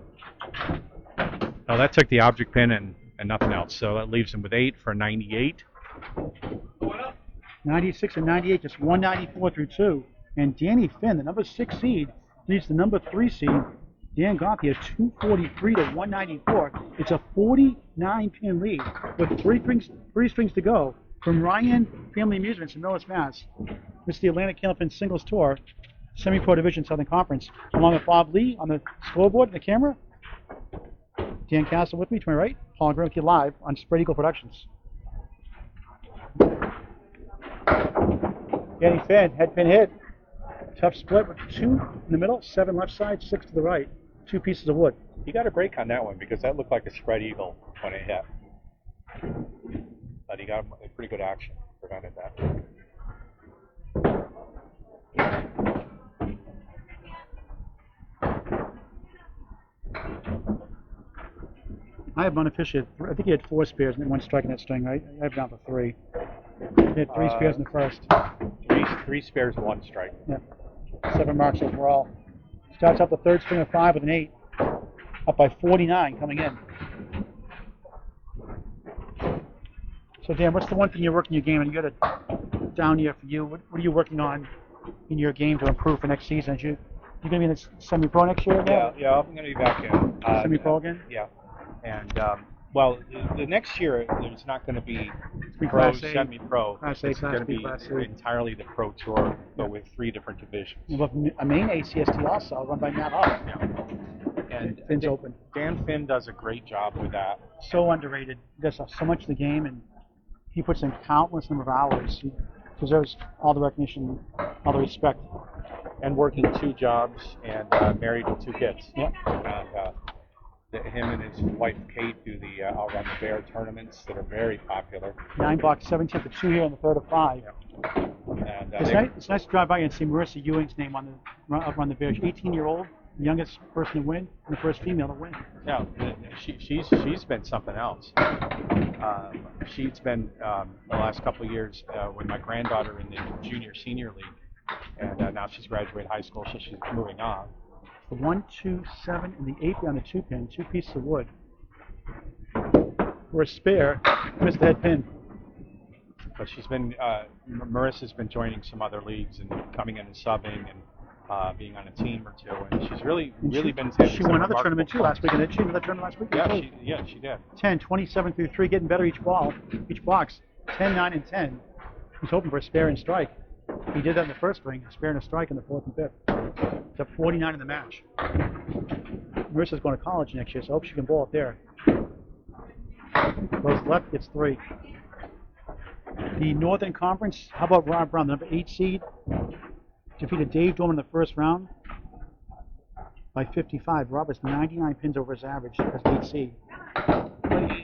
that took the object pin and nothing else, so that leaves him with 8 for 98. 96 and 98, just 194 through 2. And Danny Finn, the number 6 seed, leads the number 3 seed, Dan Gauthier, 243 to 194. It's a 49-pin lead with three strings to go from Ryan Family Amusements in Millis, Mass. This is the Atlantic Candlepin Singles Tour, Semi-Pro Division Southern Conference, along with Bob Lee on the scoreboard and the camera. Dan Castle with me to my right. Paul Grimm with you live on Spread Eagle Productions. Danny Finn, head pin hit. Tough split with 2 in the middle, 7 left side, 6 to the right. 2 pieces of wood. He got a break on that one because that looked like a spread eagle when it hit. But he got a pretty good action, prevented that. I have unofficially, I think he had 4 spares and 1 strike in that string, right? I have down to 3. He had 3 spares in the first. Three spares, 1 strike. Yeah. 7 marks overall. Starts out the third string of 5 with an 8. Up by 49 coming in. So Dan, what's the one thing you're working in your game? And you got a down year for you. What are you working on in your game to improve for next season as you You gonna be in the semi-pro next year? Yeah, I'm going to be back in. Semi-pro again? Yeah. And, well, the next year, there's not going to be be pro, Class A, semi-pro. Class A, It's Class going to B, be Class C. entirely the pro tour, but with 3 different divisions. We have a main ACST also, run by Matt Huff. Yeah. And Finn's open. Dan Finn does a great job with that. So underrated. He does so much of the game, and he puts in countless number of hours. He deserves all the recognition, all the respect. And working 2 jobs and married with 2 kids. Yeah. And him and his wife Kate do the Outrun the Bear tournaments that are very popular. $9, 17th of 2 here and the 3rd of 5. Yeah. And It's nice to drive by and see Marissa Ewing's name on the Outrun the Bear. 18-year-old, the youngest person to win, and the first female to win. Yeah, she's been something else. She's been the last couple of years with my granddaughter in the junior senior league, and now she's graduated high school, so she's moving on. The 1, 2, 7, and the 8 on the 2 pin, 2 pieces of wood. For a spare, missed the head pin. But she's been Marissa's been joining some other leagues and coming in and subbing and being on a team or 2, and she's really been. She won another tournament too last week, and did she another tournament last week? Yeah, she did. 10, 27 through 3, getting better each box. 10, 9, and 10. He's hoping for a spare and strike. He did that in the first ring, a spare and a strike in the 4th and 5th. It's up 49 in the match. Marissa's going to college next year, so I hope she can bowl it there. Goes left, gets 3. The Northern Conference, how about Rob Brown, the number 8 seed? Defeated Dave Dorman in the first round by 55. Rob has 99 pins over his average as 8 seed.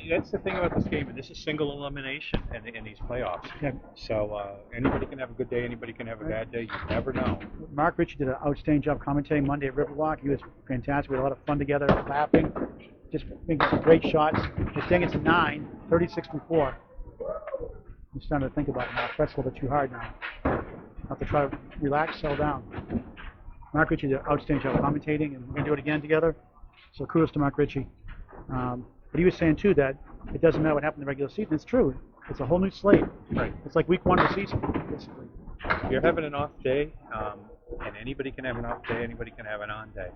That's the thing about this game, and this is single elimination in these playoffs. Yeah. So anybody can have a good day, anybody can have a bad day. You never know. Mark Ritchie did an outstanding job commentating Monday at Riverwalk. He was fantastic. We had a lot of fun together, laughing, just making some great shots. This thing is 9, 36 through 4. I'm starting to think about it now. That's a little bit too hard now. I'll have to try to relax, settle down. Mark Ritchie did an outstanding job commentating, and we're going to do it again together. So kudos to Mark Ritchie. But he was saying, too, that it doesn't matter what happened in the regular season. It's true. It's a whole new slate. Right. It's like week 1 of the season, basically. If you're having an off day, and anybody can have an off day, anybody can have an on day,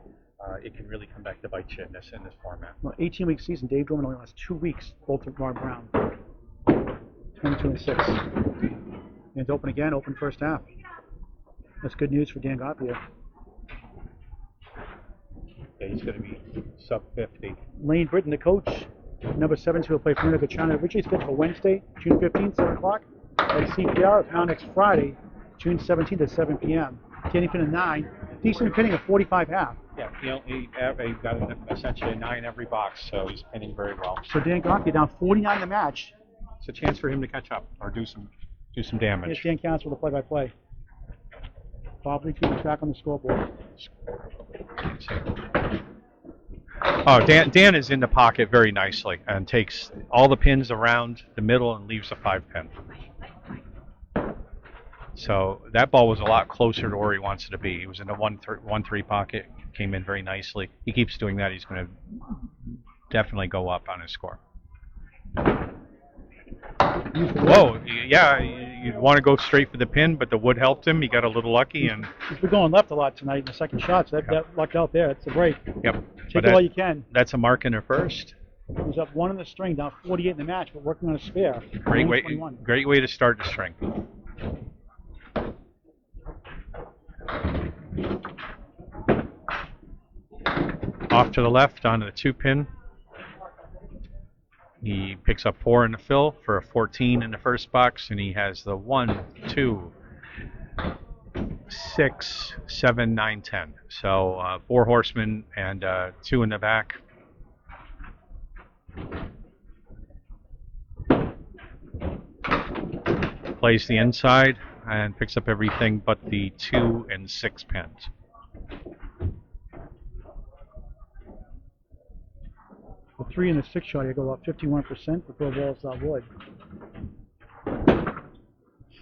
it can really come back to bite you in this format. Well, 18-week season, Dave Dorman only lost 2 weeks, both to Rob Brown. 22 and 6. And it's open again, open first half. That's good news for Dan Gauthier. Yeah, he's going to be sub 50. Lane Britton, the coach, number 7, who will play for Minnesota China. Originally scheduled for Wednesday, June 15th, 7 o'clock. At CPR, it's now next Friday, June 17th at 7 p.m. Danny Finn at 9. Decent pinning of 45 half. Yeah, he got essentially a 9 every box, so he's pinning very well. So Dan Gauthier down 49 in the match. It's a chance for him to catch up or do some damage. Here's Dan Counts with the play-by-play. Bob Lee keeping track on the scoreboard. Oh, Dan is in the pocket very nicely and takes all the pins around the middle and leaves a 5 pin. So that ball was a lot closer to where he wants it to be. He was in the 1-3 pocket, came in very nicely. He keeps doing that. He's going to definitely go up on his score. Whoa, yeah, you want to go straight for the pin, but the wood helped him. He got a little lucky. And he's been going left a lot tonight in the second shot, so that lucked out there. It's a break. Yep. Take it all you can. That's a mark in the first. He's up 1 in the string, down 48 in the match, but working on a spare. Great way to start the string. Off to the left onto the 2 pin. He picks up 4 in the fill for a 14 in the first box, and he has the 1, 2, 6, 7, 9, 10. So 4 horsemen and 2 in the back. Plays the inside and picks up everything but the 2 and 6 pins. The 3 and the 6 shot, you go up 51% before balls out wood.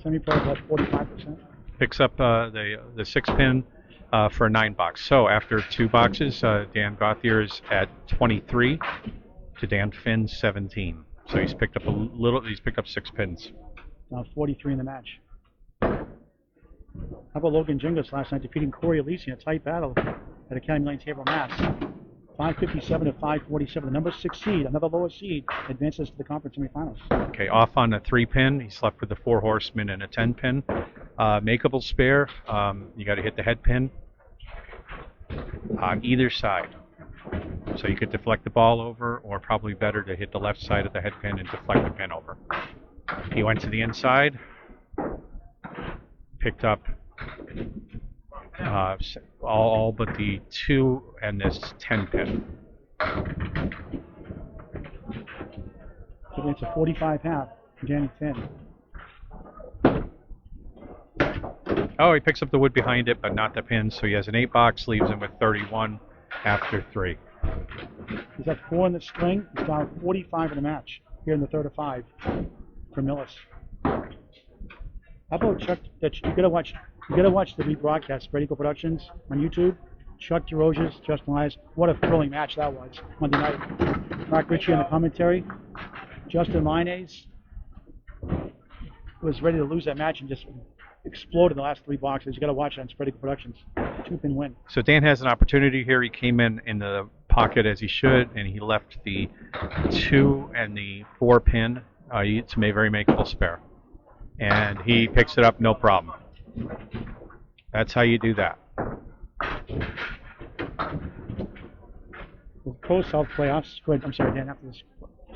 Semi-pro about 45%. Picks up the 6 pin for a 9 box. So after 2 boxes, Dan Gauthier is at 23 to Dan Finn's 17. So he's picked up He's picked up 6 pins. Now 43 in the match. How about Logan Jingles last night defeating Corey Elise in a tight battle at Academy Lane Table, Mass. 557 to 547. The number 6 seed, another lower seed, advances to the conference semifinals. Okay, off on a 3-pin. He's left with a 4 horseman and a 10-pin. Makeable spare. You got to hit the head pin on either side. So you could deflect the ball over, or probably better to hit the left side of the head pin and deflect the pin over. He went to the inside, picked up all but the 2 and this 10-pin. So it's a 45 half for Danny Finn. Oh, he picks up the wood behind it, but not the pin, so he has an 8-box, leaves him with 31 after 3. He's at 4 in the string. He's down 45 in the match here in the third of 5 for Millis. How about Chuck? You gotta watch the rebroadcast, Spread Eagle Productions on YouTube. Chuck DeRoziers, Justin Lyons. What a thrilling match that was Monday night. Mark Ritchie on the commentary. Justin Lyons was ready to lose that match and just exploded in the last 3 boxes. You got to watch it on Spread Eagle Productions. 2-pin win. So Dan has an opportunity here. He came in the pocket as he should, and he left the 2 and the 4-pin. It's a very makeable spare. And he picks it up, no problem. That's how you do that. The Pro South playoffs. Go ahead. I'm sorry, Dan. After this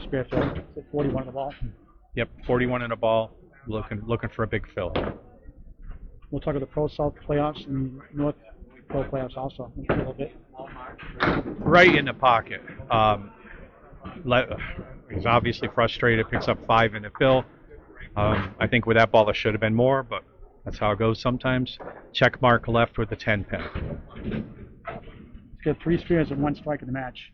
spare fill, it's at 41 on the ball. Yep, 41 in a ball. Looking for a big fill. We'll talk about the Pro South playoffs and North Pro playoffs also a little bit. Right in the pocket. He's obviously frustrated. Picks up 5 in the fill. I think with that ball there should have been more, but that's how it goes sometimes. Check mark left with the 10-pin. He's got 3 spares and 1 strike in the match.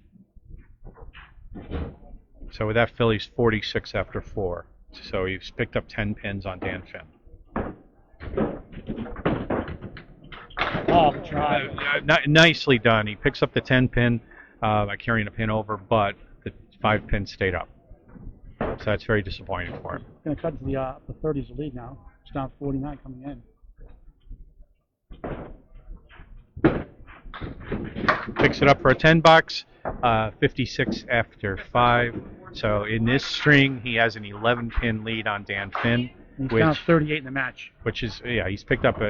So with that fill, he's 46 after 4. So he's picked up 10 pins on Dan Finn. Oh, try. Nicely done. He picks up the 10 pin by carrying a pin over, but the 5 pin stayed up. So that's very disappointing for him. Going to cut to the 30s lead now. It's down 49 coming in. Picks it up for a 10-box, 56 after 5. So in this string, he has an 11-pin lead on Dan Finn. He's down 38 in the match. Which is, he's picked up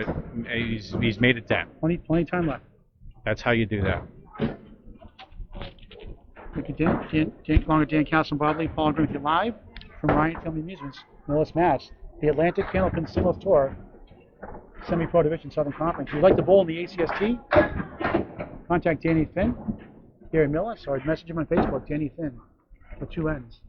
he's made it 10. Plenty time left. That's how you do that. Thank you, Dan Castle and Bob Lee, Paul agreeing with you live from Ryan Family Amusements, Millis, Mass. The Atlantic Candlepin Singles Tour, Semi-Pro Division Southern Conference. If you'd like to bowl in the ACST, contact Danny Finn here in Millis, or message him on Facebook, Danny Finn, with 2 N's.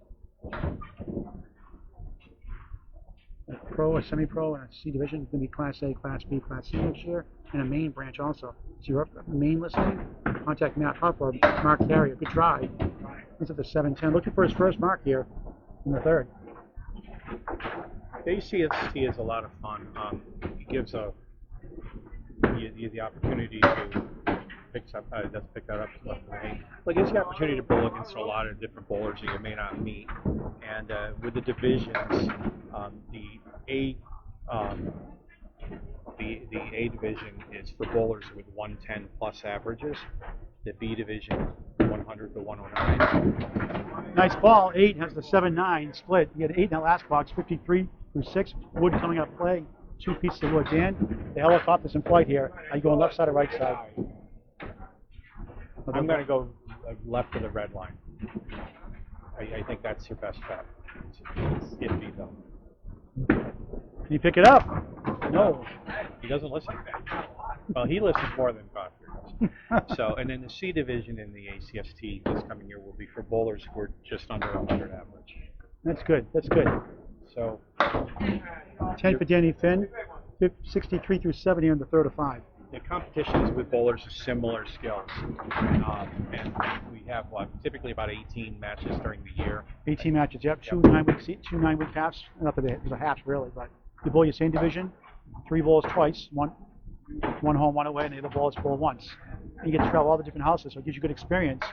A pro, a semi-pro, and a C division. It's going to be Class A, Class B, Class C next year, and a main branch also. So you're up main listening, contact Matt Huff or Mark Carrier. Good try. He's at the 7-10. Looking for his first mark here in the third. The ACST is a lot of fun. It gives you the opportunity to pick that up. It gives you the opportunity to bowl against a lot of different bowlers that you may not meet. And with the divisions, the A division is for bowlers with 110 plus averages. The B division, 100 to 109. Nice ball. 8 has the 7-9 split. You had 8 in that last box, 53 through 6. Wood coming up play. 2 pieces of wood. Dan, the helicopter's in flight here. Are you going left side or right side? I'm going to go left of the red line. I think that's your best bet. It's iffy, though. Can you pick it up? No. He doesn't listen. Well, he listens more than Gauthier does. So, and then the C division in the ACST this coming year will be for bowlers who are just under 100 average. That's good. That's good. So, 10 for Danny Finn, 63 through 70 in the third of 5. The competition is with bowlers of similar skills, and we have typically about 18 matches during the year. 18 matches. Yep. 2 9-week halves. Not that there's a half really, but you bowl your same division, 3 bowls twice, one home, 1 away, and the other bowls bowl once. And you get to travel all the different houses, so it gives you good experience,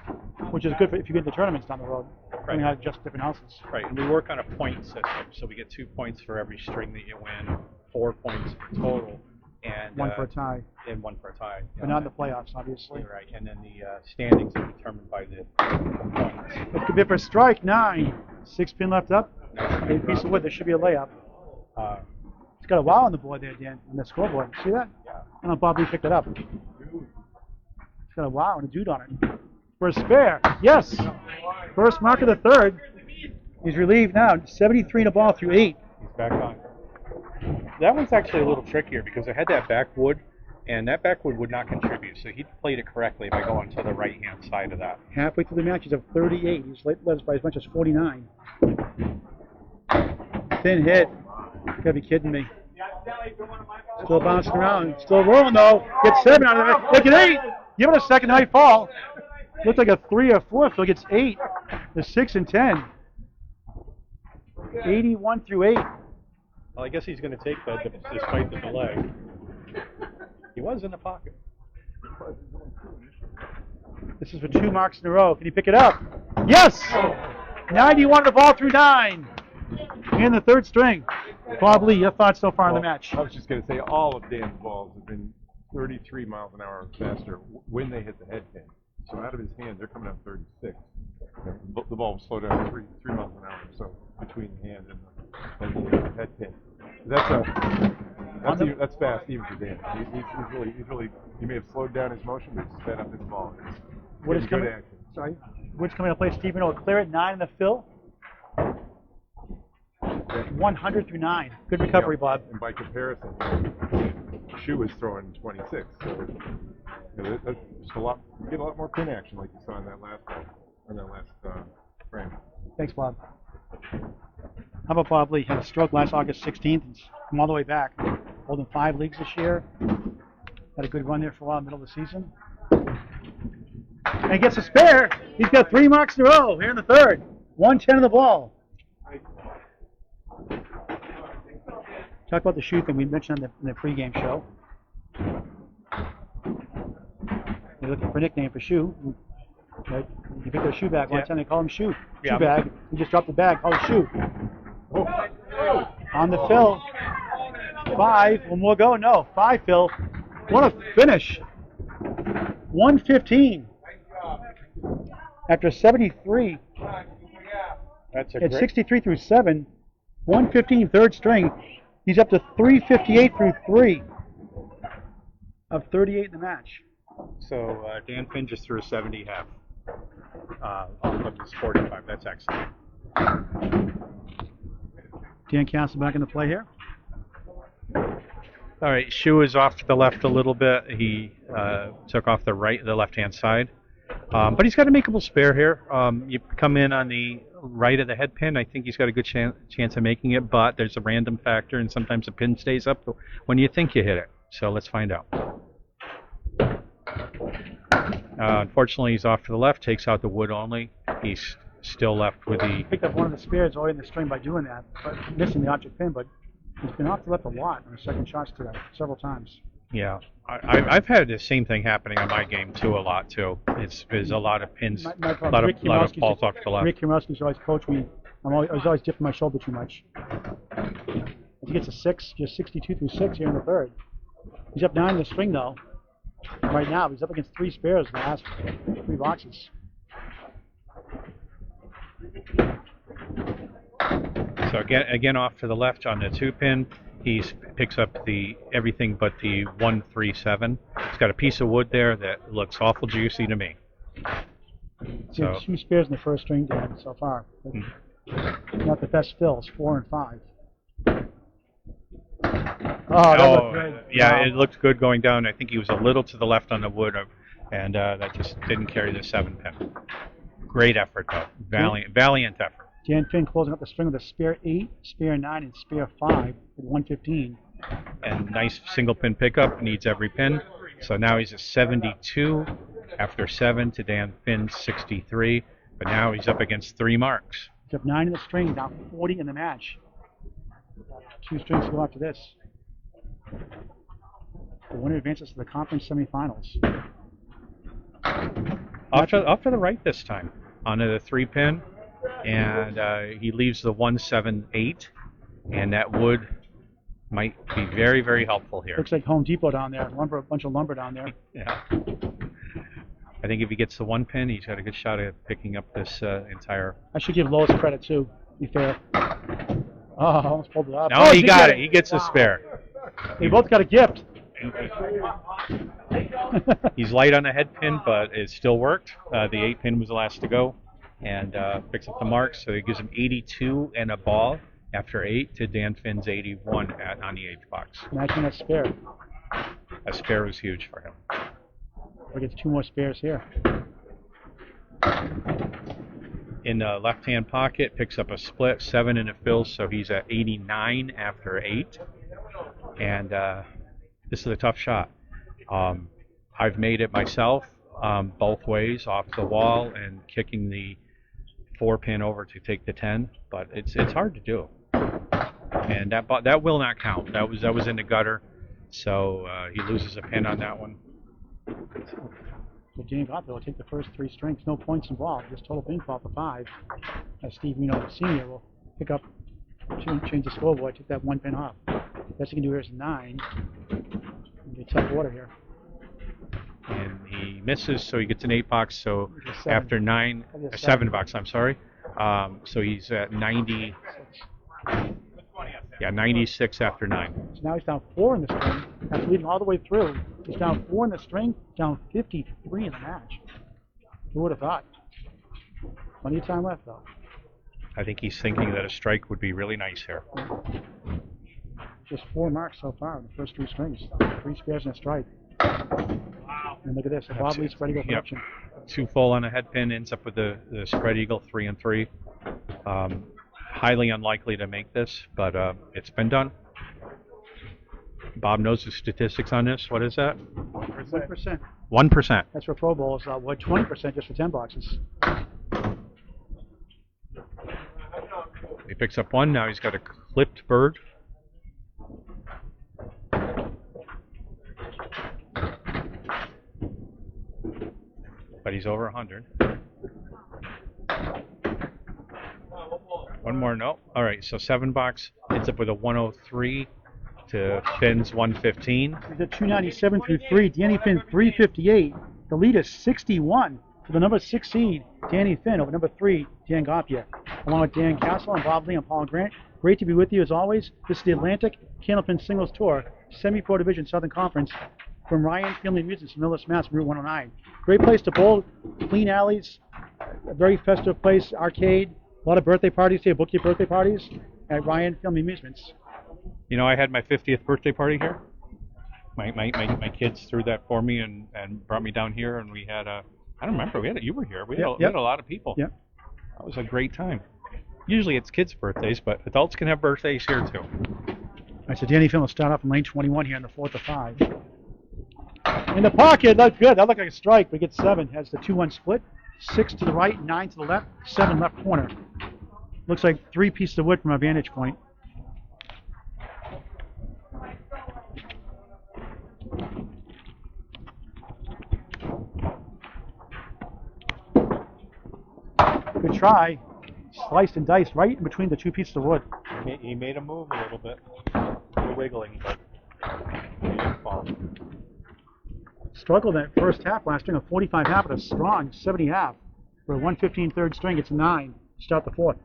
which is good if you get into tournaments down the road. Right. You have just different houses. Right. And we work on a point system, so we get 2 points for every string that you win, 4 points total. And One for a tie, and one for a tie. but not in the playoffs, obviously. You're right. And then the standings are determined by the points. This could be for strike 9. 6 pin left up. A piece of wood. There should be a layup. It's got a wow on the board there, Dan, on the scoreboard. See that? Yeah. I don't know if Bob Lee picked it up. It's got a wow and a dude on it. For a spare. Yes. First mark of the third. He's relieved now. 73 in a ball through 8. He's back on. That one's actually a little trickier because it had that backwood, and that backwood would not contribute. So he played it correctly by going to the right-hand side of that. Halfway through the match, he's up 38. He's led by as much as 49. Thin hit. You gotta be kidding me. Still bouncing around. Still rolling though. Gets 7 out of it. Look at 8. Give it a second high fall. Looks like a 3 or 4, so it gets 8. The 6 and 10. 81 through 8. Well, I guess he's going to take that despite the delay. He was in the pocket. This is for 2 marks in a row. Can he pick it up? Yes! 91 the ball through 9. In the third string. Bob Lee, your thoughts so far in the match? I was just going to say all of Dan's balls have been 33 miles an hour faster when they hit the head pin. So out of his hands, they're coming out 36. The ball will slow down 3 miles an hour or so between the hand and the head pin. That's fast even for Dan. He's really. He may have slowed down his motion, but he's sped up his ball. Wood is coming. Action. Sorry. Wood's coming to play Stephen. Will clear it 9 in the fill. 100 through 9. Good recovery, Bob. And by comparison, Shoe is throwing 26. So that's just a lot. You get a lot more pin action like you saw in that last ball, in that last frame. Thanks, Bob. How about Bob Lee? Had a stroke last August 16th and come all the way back. Holding 5 leagues this year. Had a good run there for a while in the middle of the season. And gets a spare. He's got 3 marks in a row here in the third. 110 of the ball. Talk about the shoe thing we mentioned in the pregame show. You're looking for a nickname for Shoe. Right? You pick up a shoe bag. One time they call him Shoe. Shoe bag. You just drop the bag. Call it Shoe. Oh. On the fill. 5. One more go. No. 5 fill. What a finish. 115. After 73. That's a At great. 63 through 7. 115 third string. He's up to 358 through 3 of 38 in the match. So Dan Finn just threw a 70 half of his 45. That's excellent. Dan Castle back in the play here. All right, Shoe is off to the left a little bit. He took off the left-hand side. But he's got a makeable spare here. You come in on the right of the head pin. I think he's got a good chance of making it, but there's a random factor, and sometimes the pin stays up when you think you hit it. So let's find out. Unfortunately, he's off to the left, takes out the wood only. He's still left with the... Picked up one of the spares already in the string by doing that, but missing the object pin, but he's been off to the left a lot on his second shots today, several times. Yeah, I've had the same thing happening on my game too a lot too. There's a lot of pins, My a problem, lot of balls off to the left. Rick Kimowski's always coached me. I was always dipping my shoulder too much. If he gets a 6, just 62 through 6 here in the third. He's up 9 in the string though. Right now, he's up against 3 spares in the last 3 boxes. So again off to the left on the 2-pin. He picks up everything but the 137. It's got a piece of wood there that looks awful juicy to me. So 2 spares in the first string, Dan, so far. Not the best fills, 4 and 5. Oh, that looked good. Yeah, wow. It looked good going down. I think he was a little to the left on the wood, and that just didn't carry the 7-pin. Great effort, though. Valiant effort. Dan Finn closing up the string with a spare 8, spare 9, and spare 5 at 115. And nice single pin pickup, needs every pin. So now he's at 72 after 7 to Dan Finn's 63. But now he's up against 3 marks. He's up 9 in the string, now 40 in the match. 2 strings to go after this. The winner advances to the conference semifinals. Off to the right this time, onto the 3-pin. And he leaves the 178, and that wood might be very, very helpful here. Looks like Home Depot down there. A bunch of lumber down there. Yeah. I think if he gets the one pin, he's got a good shot at picking up this entire. I should give Lois credit too. Be fair. Oh, I almost pulled it up. No, he got it. He gets a spare. They both got a gift. He's light on the head pin, but it still worked. The 8 pin was the last to go, and picks up the mark. So it gives him 82 and a ball after 8 to Dan Finn's 81 on the H box. Imagine that spare. A spare was huge for him. He gets 2 more spares here. In the left-hand pocket, picks up a split, 7 and it fills, so he's at 89 after 8. And this is a tough shot. I've made it myself both ways, off the wall and kicking the 4 pin over to take the 10, but it's hard to do. And that will not count. That was in the gutter, so he loses a pin on that one. So Dan Gauthier will take the first 3 strings, no points involved, just total pinfall for 5. As Steve Reno Sr. will pick up, change the scoreboard, take that 1 pin off. Best he can do here is 9. It'll be tough order here. And he misses, so he gets an 8 box. So 7. after 9, a 7 box. I'm sorry. So he's at 90. Yeah, 96 after 9. So now he's down 4 in the string. After leading all the way through, he's down 4 in the string, down 53 in the match. Who would have thought? Plenty of time left, though. I think he's thinking that a strike would be really nice here. Just 4 marks so far in the first 3 strings. 3 spares and a strike. And look at this, a Bob Lee spread eagle production. 2 full on a head pin, ends up with the spread eagle, 3 and 3. Highly unlikely to make this, but it's been done. Bob knows the statistics on this. What is that? 1%. 1%. That's for Pro Bowls. 20% just for 10 boxes. He picks up 1. Now he's got a clipped bird. But he's over 100. One more, no. All right, so 7 box ends up with a 103 to Finn's 115. He's at 297 through 3. Danny Finn 358. The lead is 61 for the number 6 seed, Danny Finn, over number 3, Dan Gauthier. Along with Dan Castle and Bob Lee and Paul Grant. Great to be with you as always. This is the Atlantic Candlepin Singles Tour, Semi-Pro Division Southern Conference from Ryan Family Amusements in Millis, Mass, Route 109. Great place to bowl, clean alleys, a very festive place, arcade, a lot of birthday parties here. Book your birthday parties at Ryan Family Amusements. You know, I had my 50th birthday party here. My kids threw that for me and brought me down here, and we had I don't remember, you were here. We had a lot of people. Yep. That was a great time. Usually it's kids' birthdays, but adults can have birthdays here too. All right, so Danny Finn will start off in lane 21 here in the 4th of 5. In the pocket, that's good. That looked like a strike, but he gets 7. Has the 2-1 split. 6 to the right, 9 to the left, 7 left corner. Looks like 3 pieces of wood from our vantage point. Good try. Sliced and diced right in between the 2 pieces of wood. He made a move a little bit. A little wiggling, but he didn't fall. Struggled that first half last string, a 45 half, but a strong 70 half. For a 115 third string, it's 9. Start the 4th.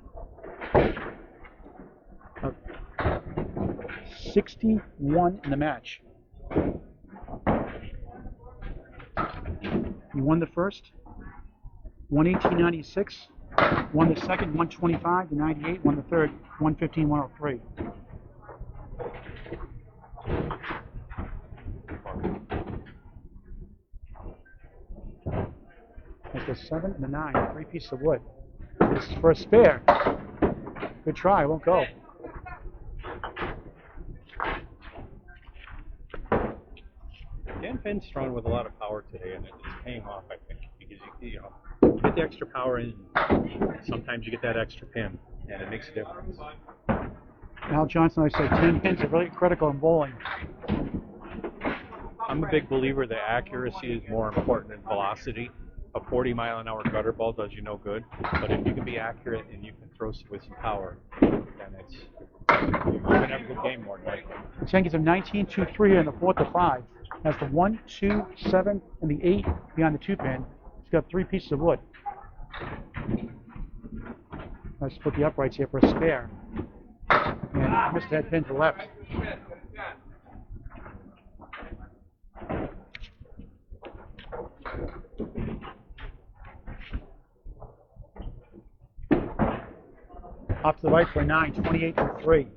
61 in the match. He won the first, 118.96. Won the second, 125 to 98. Won the third, 115.103. That's the 7 and the 9, 3 pieces of wood. This is for a spare. Good try, won't go. Dan Finn's thrown with a lot of power today, and it's paying off, I think, because you get the extra power in. Sometimes you get that extra pin, and it makes a difference. Al Johnson always said 10 pins are really critical in bowling. I'm a big believer that accuracy is more important than velocity. A 40-mile-an-hour gutter ball does you no good, but if you can be accurate and you can throw with some power, then you can have good game more than likely. The 10 gives him 19, 2, 3 here in the 4 to 5. Has the 1, 2, 7, and the 8 behind the 2 pin. He's got 3 pieces of wood. Let's put the uprights here for a spare. And missed the head pin to the left. Off to the right for a 9, 28 to 3.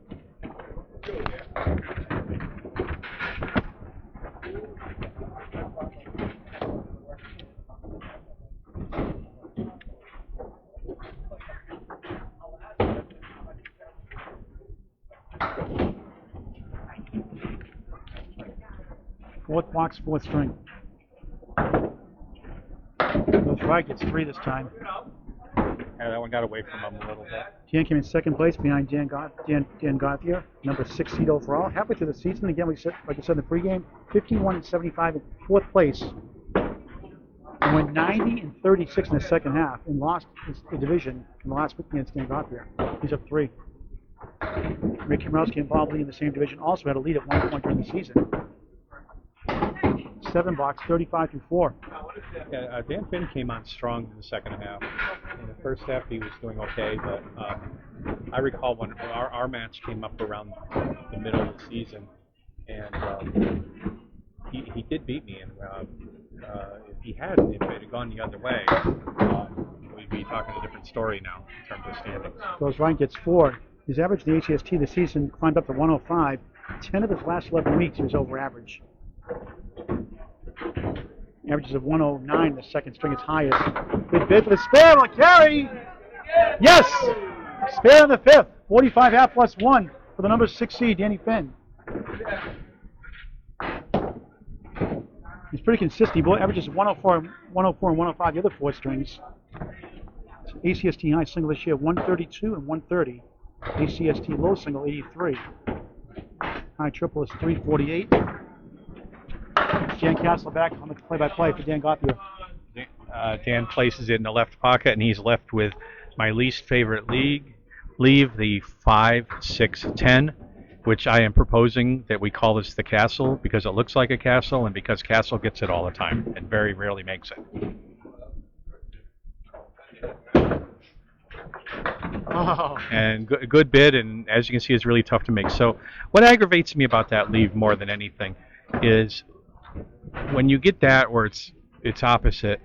Fourth box, fourth string. Goes right, gets 3 this time. Yeah, that one got away from him a little bit. Dan came in second place behind Dan Gauthier, number 6 seed overall. Halfway through the season, again, like I said in the pregame, 51 and 75 in fourth place. And went 90 and 36 in the second half and lost the division in the last week against Dan Gauthier. He's up 3. Rick Komrowski and Bob Lee in the same division also had a lead at one point during the season. 7 box, 35 through 4. Yeah, Dan Finn came on strong in the second half. In the first half, he was doing okay, but I recall when our match came up around the middle of the season, and he did beat me. And if he hadn't, if it had gone the other way, we'd be talking a different story now in terms of standings. Goes right, gets 4. His average in the ACST this season climbed up to 105. 10 of his last 11 weeks, he was over average. Averages of 109, the second string is highest. Good bid for the spare, will carry! Yes! Spare in the 5th, 45 half plus 1 for the number 6 seed, Danny Finn. He's pretty consistent. He averages 104 and 105, the other 4 strings. ACST high single this year, 132 and 130. ACST low single, 83. High triple is 348. Dan Castle back on the play-by-play for Dan Gauthier. Dan places it in the left pocket, and he's left with my least favorite leave, the 5, 6, 10, which I am proposing that we call this the castle because it looks like a castle and because Castle gets it all the time and very rarely makes it. Oh. And good bid, and as you can see, it's really tough to make. So what aggravates me about that leave more than anything is when you get that where it's opposite,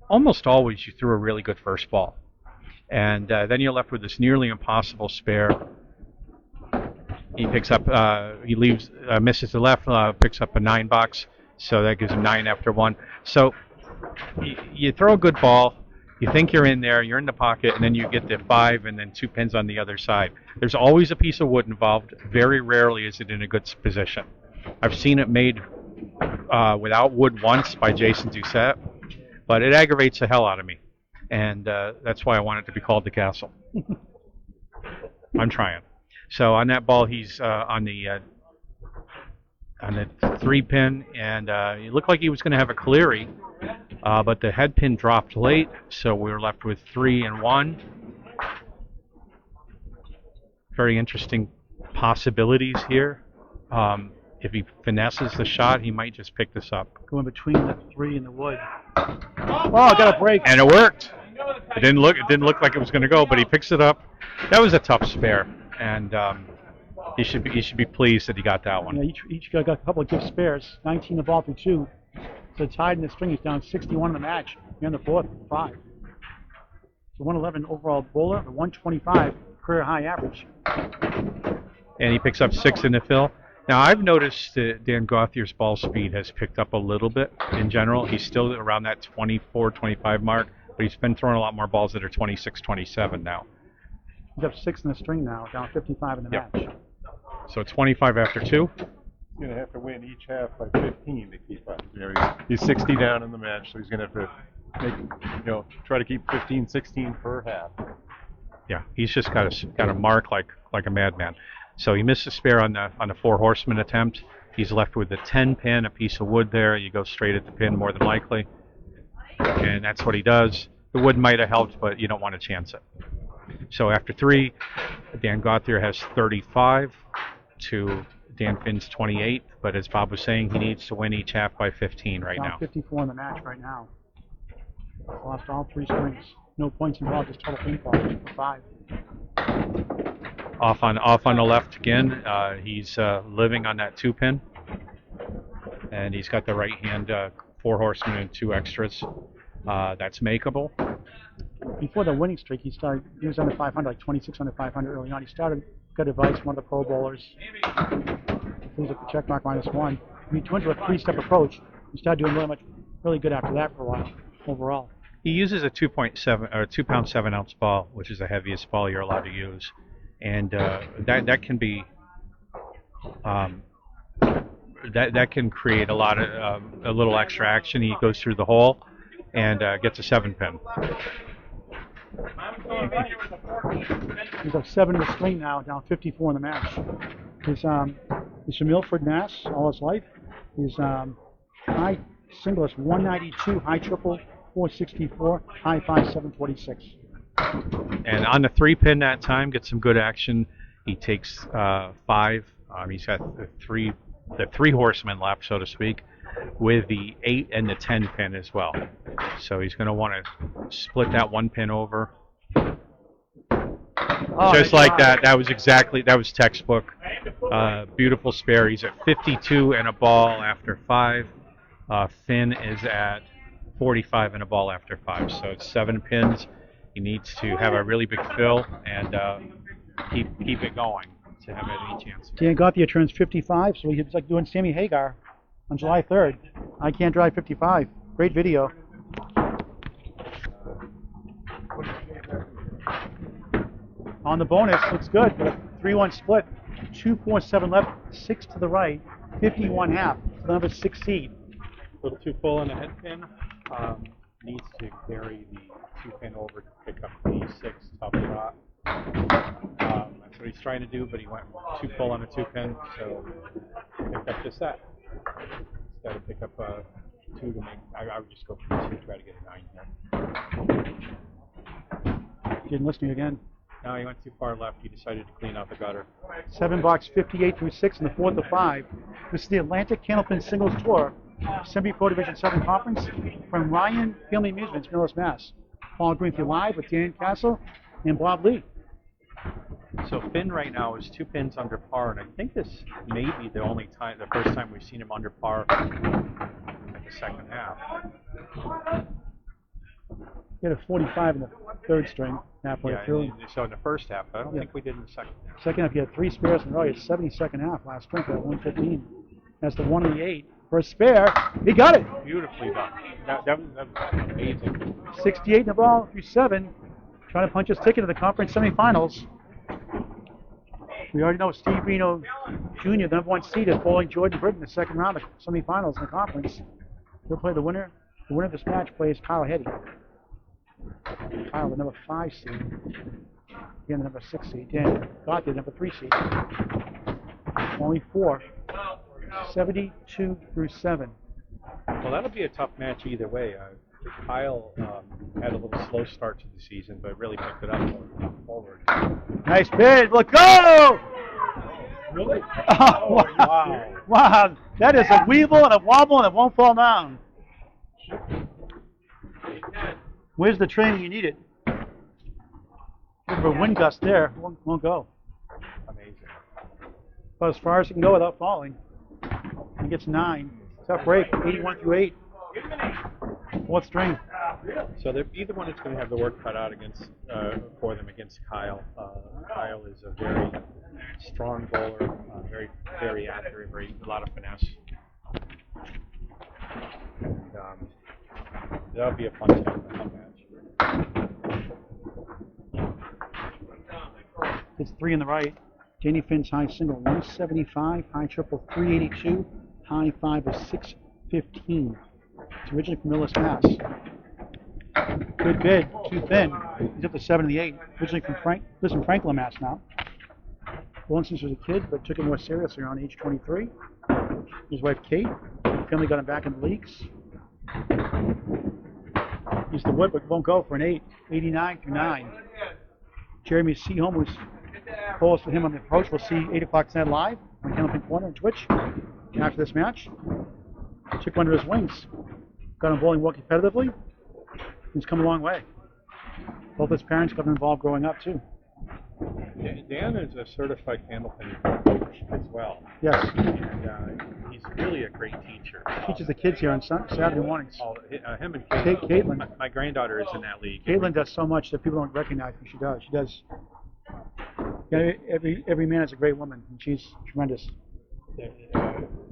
almost always you threw a really good first ball. And then you're left with this nearly impossible spare. He picks up, misses the left, picks up a 9 box, so that gives him 9 after 1. So you throw a good ball, you think you're in there, you're in the pocket, and then you get the 5 and then 2 pins on the other side. There's always a piece of wood involved. Very rarely is it in a good position. I've seen it made without wood once by Jason Doucette, but it aggravates the hell out of me. And that's why I want it to be called the castle. I'm trying. So on that ball, he's on the 3 pin, and it looked like he was going to have a cleary, but the head pin dropped late, so we were left with 3 and 1. Very interesting possibilities here. If he finesses the shot, he might just pick this up. Going between the 3 and the wood. Oh, got a break. And it worked. It didn't look like it was going to go, but he picks it up. That was a tough spare, and he should be pleased that he got that one. Yeah, each got a couple of gift spares. 19 the ball through 2. So tied in the string. He's down 61 in the match. Here in the 4th, 5. So 111 overall bowler, the 125 career high average. And he picks up 6 in the fill. Now, I've noticed that Dan Gauthier's ball speed has picked up a little bit in general. He's still around that 24, 25 mark, but he's been throwing a lot more balls that are 26, 27 now. He's up 6 in the string now, down 55 in the match. So 25 after 2. He's going to have to win each half by 15 to keep up. He's 60 down in the match, so he's going to have to try to keep 15, 16 per half. Yeah, he's just got to mark like a madman. So he missed a spare on the 4 horseman attempt. He's left with the 10 pin, a piece of wood there. You go straight at the pin more than likely. And that's what he does. The wood might have helped, but you don't want to chance it. So after 3, Dan Gauthier has 35. to Dan Finn's 28th, but as Bob was saying, he needs to win each half by 15 right Down now. 54 in the match right now. Lost all 3 strings. No points involved, just total pinfall for 5. Off on the left again. He's living on that 2-pin, and he's got the right hand 4 horsemen and 2 extras. That's makeable. Before the winning streak, he was under 500, like 26 under 500 early on. He got advice from one of the Pro Bowlers. He's at the check mark -1. He went to a 3-step approach. He started doing really good after that for a while overall. He uses a 2.7 or 2 pound 7 ounce ball, which is the heaviest ball you're allowed to use, and that can be that can create a lot of a little extra action. He goes through the hole and gets a 7-pin. He's up 7 in the string now, down 54 in the match. He's from Milford, Mass. All his life. He's high single is 192, high triple 464, high 5 746. And on the 3-pin that time, gets some good action. He takes 5. He's got the three horsemen left, so to speak, with the 8 and the 10 pin as well. So he's going to want to split that 1 pin over. Just like that. That was textbook. Beautiful spare. He's at 52 and a ball after 5. Finn is at 45 and a ball after 5. So it's 7 pins. He needs to have a really big fill and keep it going to have any chance. Dan Gauthier turns 55, so he's like doing Sammy Hagar on July 3rd. I Can't Drive 55. Great video. On the bonus, looks good. 3-1 split. 2-4-7 left, 6 to the right, 51 half. So number 6 seed. A little too full on the head pin. Needs to carry the 2-pin over to pick up the 6 top shot. That's what he's trying to do, but he went too full on the 2-pin, so picked up the set. Instead of pick up 2 to make, I would just go for 2, try to get a 9 here. Didn't listen to you again. No, he went too far left. He decided to clean out the gutter. 7 box 58 through 6 in the 4th of 5. This is the Atlantic Candlepin Singles Tour, Semi-Pro Division 7 Conference from Ryan Family Amusements, Millis, Mass. Paul Greenfield live with Dan Castle and Bob Lee. So Finn right now is 2 pins under par, and I think this may be the first time we've seen him under par in the second half. He had a 45 in the 3rd string halfway through. So in the first half, I don't think we did in the second half. Second half, he had 3 spares in a row. He had 72nd half last string for that 115. That's the 1 and the 8. For a spare, he got it. Beautifully done. That was amazing. 68 in the ball through 7. Trying to punch his ticket to the conference semifinals. We already know Steve Reno Jr., the number 1 seed, is bowling Jordan Britton in the second round of the semifinals in the conference. He'll play the winner. The winner of this match plays Kyle Heddy. Kyle, the number 5 seed. Again, the number 6 seed. Dan Gauthier, the number 3 seed. Only 4. 72 through 7. Well, that'll be a tough match either way. Kyle had a little slow start to the season, but really picked it up going forward. Nice bid. Look, go! Really? Oh, wow. Wow. That is a weeble and a wobble and it won't fall down. Where's the training you need it? Give for a wind gust there. Won't go. Amazing. About as far as it can go without falling. He gets 9. Tough break. 81 through 8. 4th string. So either one is going to have the work cut out for them against Kyle. Kyle is a very strong bowler, very, very accurate, a lot of finesse. And that'll be a fun match. It's 3 in the right. Danny Finn's high single 175, high triple 382, high 5 is 615. It's originally from Millis, Mass. Good bid, too thin. He's up to 7 in the 8. Originally from Franklin, Mass now. Born since he was a kid, but took it more seriously around age 23. His wife Kate, family got him back in the leagues. Used to whip, but won't go for an 8. 89 through 9. Jeremy Seaholm was polls for him on the approach. We'll see 8 o'clock tonight live on Hamilton Corner and Twitch after this match. Took one under his wings. Got him bowling more competitively. He's come a long way. Both his parents got involved growing up too. Dan is a certified Hamilton coach as well. Yes. And he's really a great teacher. Teaches the kids here on Saturday mornings. Him and Caitlin. My granddaughter is in that league. Caitlin does so much that people don't recognize what she does. She does. Yeah, every man is a great woman, and she's tremendous.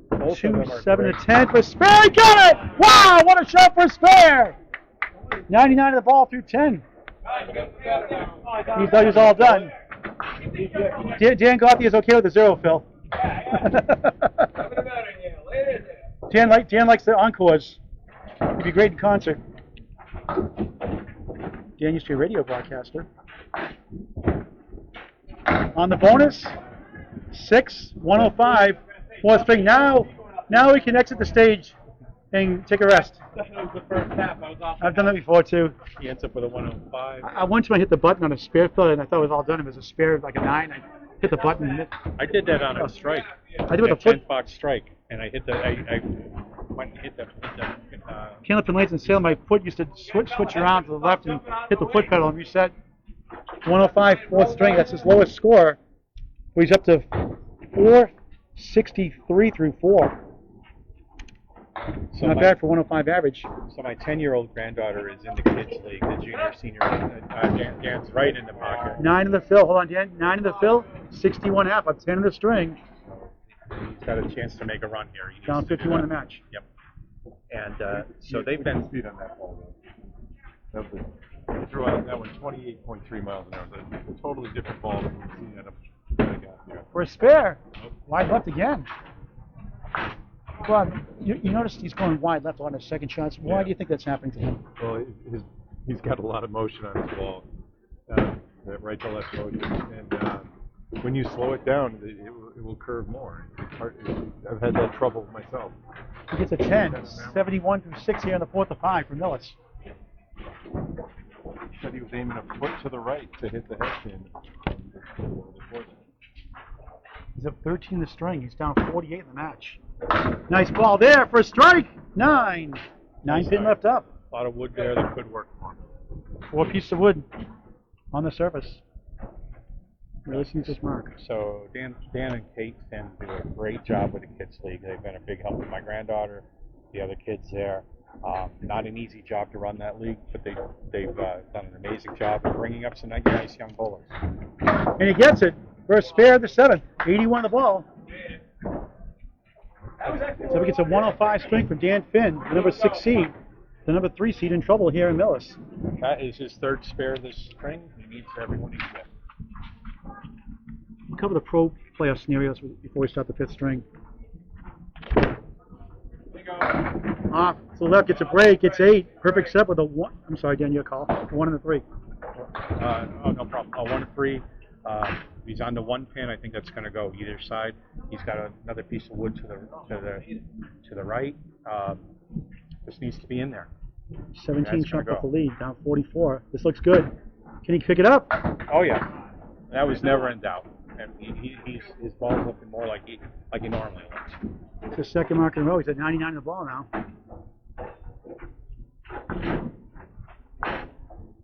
Both of them are 7 to great. 10 for Spare. He got it! Wow, what a shot for Spare! 99 of the ball through 10. He thought he was all done. Dan Gauthier is okay with the 0, Phil. Dan likes the encores. He'd be great in concert. Dan used to be a radio broadcaster. On the bonus, 6, 105, 4th string. Now we can exit the stage and take a rest. That was the first half. I was off. I've done that before too. He ends up with a 105. I once when I hit the button on a spare fill and I thought it was all done. It was a spare like a 9. I hit the button. And I did that on a strike. I did with a foot. 10-box strike, and I hit the. I went and hit the. Came up in lanes and sail. My foot used to switch around to the left and hit the foot pedal and reset. 105, 4th string. That's his lowest score. He's up to 463 through 4. So Not bad for 105 average. So my 10-year-old granddaughter is in the kids league, the junior, senior. Dan's right in the pocket. 9 in the fill. Hold on, Dan. 9 in the fill. 61 half. Up 10 in the string. He's got a chance to make a run here. Down 51 in the match. Yep. And so they've been. Speed on that ball, though. He threw out that one 28.3 miles an hour. That's a totally different ball than we've seen out of the guy here. For a spare. Wide left again. Bob, you notice he's going wide left on his second shots. Why do you think that's happening to him? Well, he's got a lot of motion on his ball, that right to left motion, and when you slow it down, it will curve more. It's hard. I've had that trouble myself. He gets a 10, 71 through 6 here on the 4th of 5 for Millis. He said he was aiming a foot to the right to hit the head pin. He's up 13 in the string. He's down 48 in the match. Nice ball there for a strike. 9. 9 pin left up. A lot of wood there that could work for him. 4 pieces of wood on the surface. Really seems this mark. So Dan and Kate tend to do a great job with the kids league. They've been a big help with my granddaughter, the other kids there. Not an easy job to run that league, but they've done an amazing job of bringing up some nice young bowlers. And he gets it for a spare the 7th. 81 the ball. So he gets a 105 string from Dan Finn, the number 6 seed. The number 3 seed in trouble here in Millis. That is his 3rd spare this spring. He needs everyone he can get. We'll cover the pro playoff scenarios before we start the 5th string. Off to the left, gets a break, gets 8. Perfect set with a 1. I'm sorry, Dan, your call. 1 and a 3. No problem. 1-3. He's on the 1 pin. I think that's going to go either side. He's got another piece of wood to the right. This needs to be in there. 17 shot off the lead, down 44. This looks good. Can he pick it up? Oh yeah, that was never in doubt. And his ball's looking more like he normally looks. It's his second mark in a row. He's at 99 in the ball now.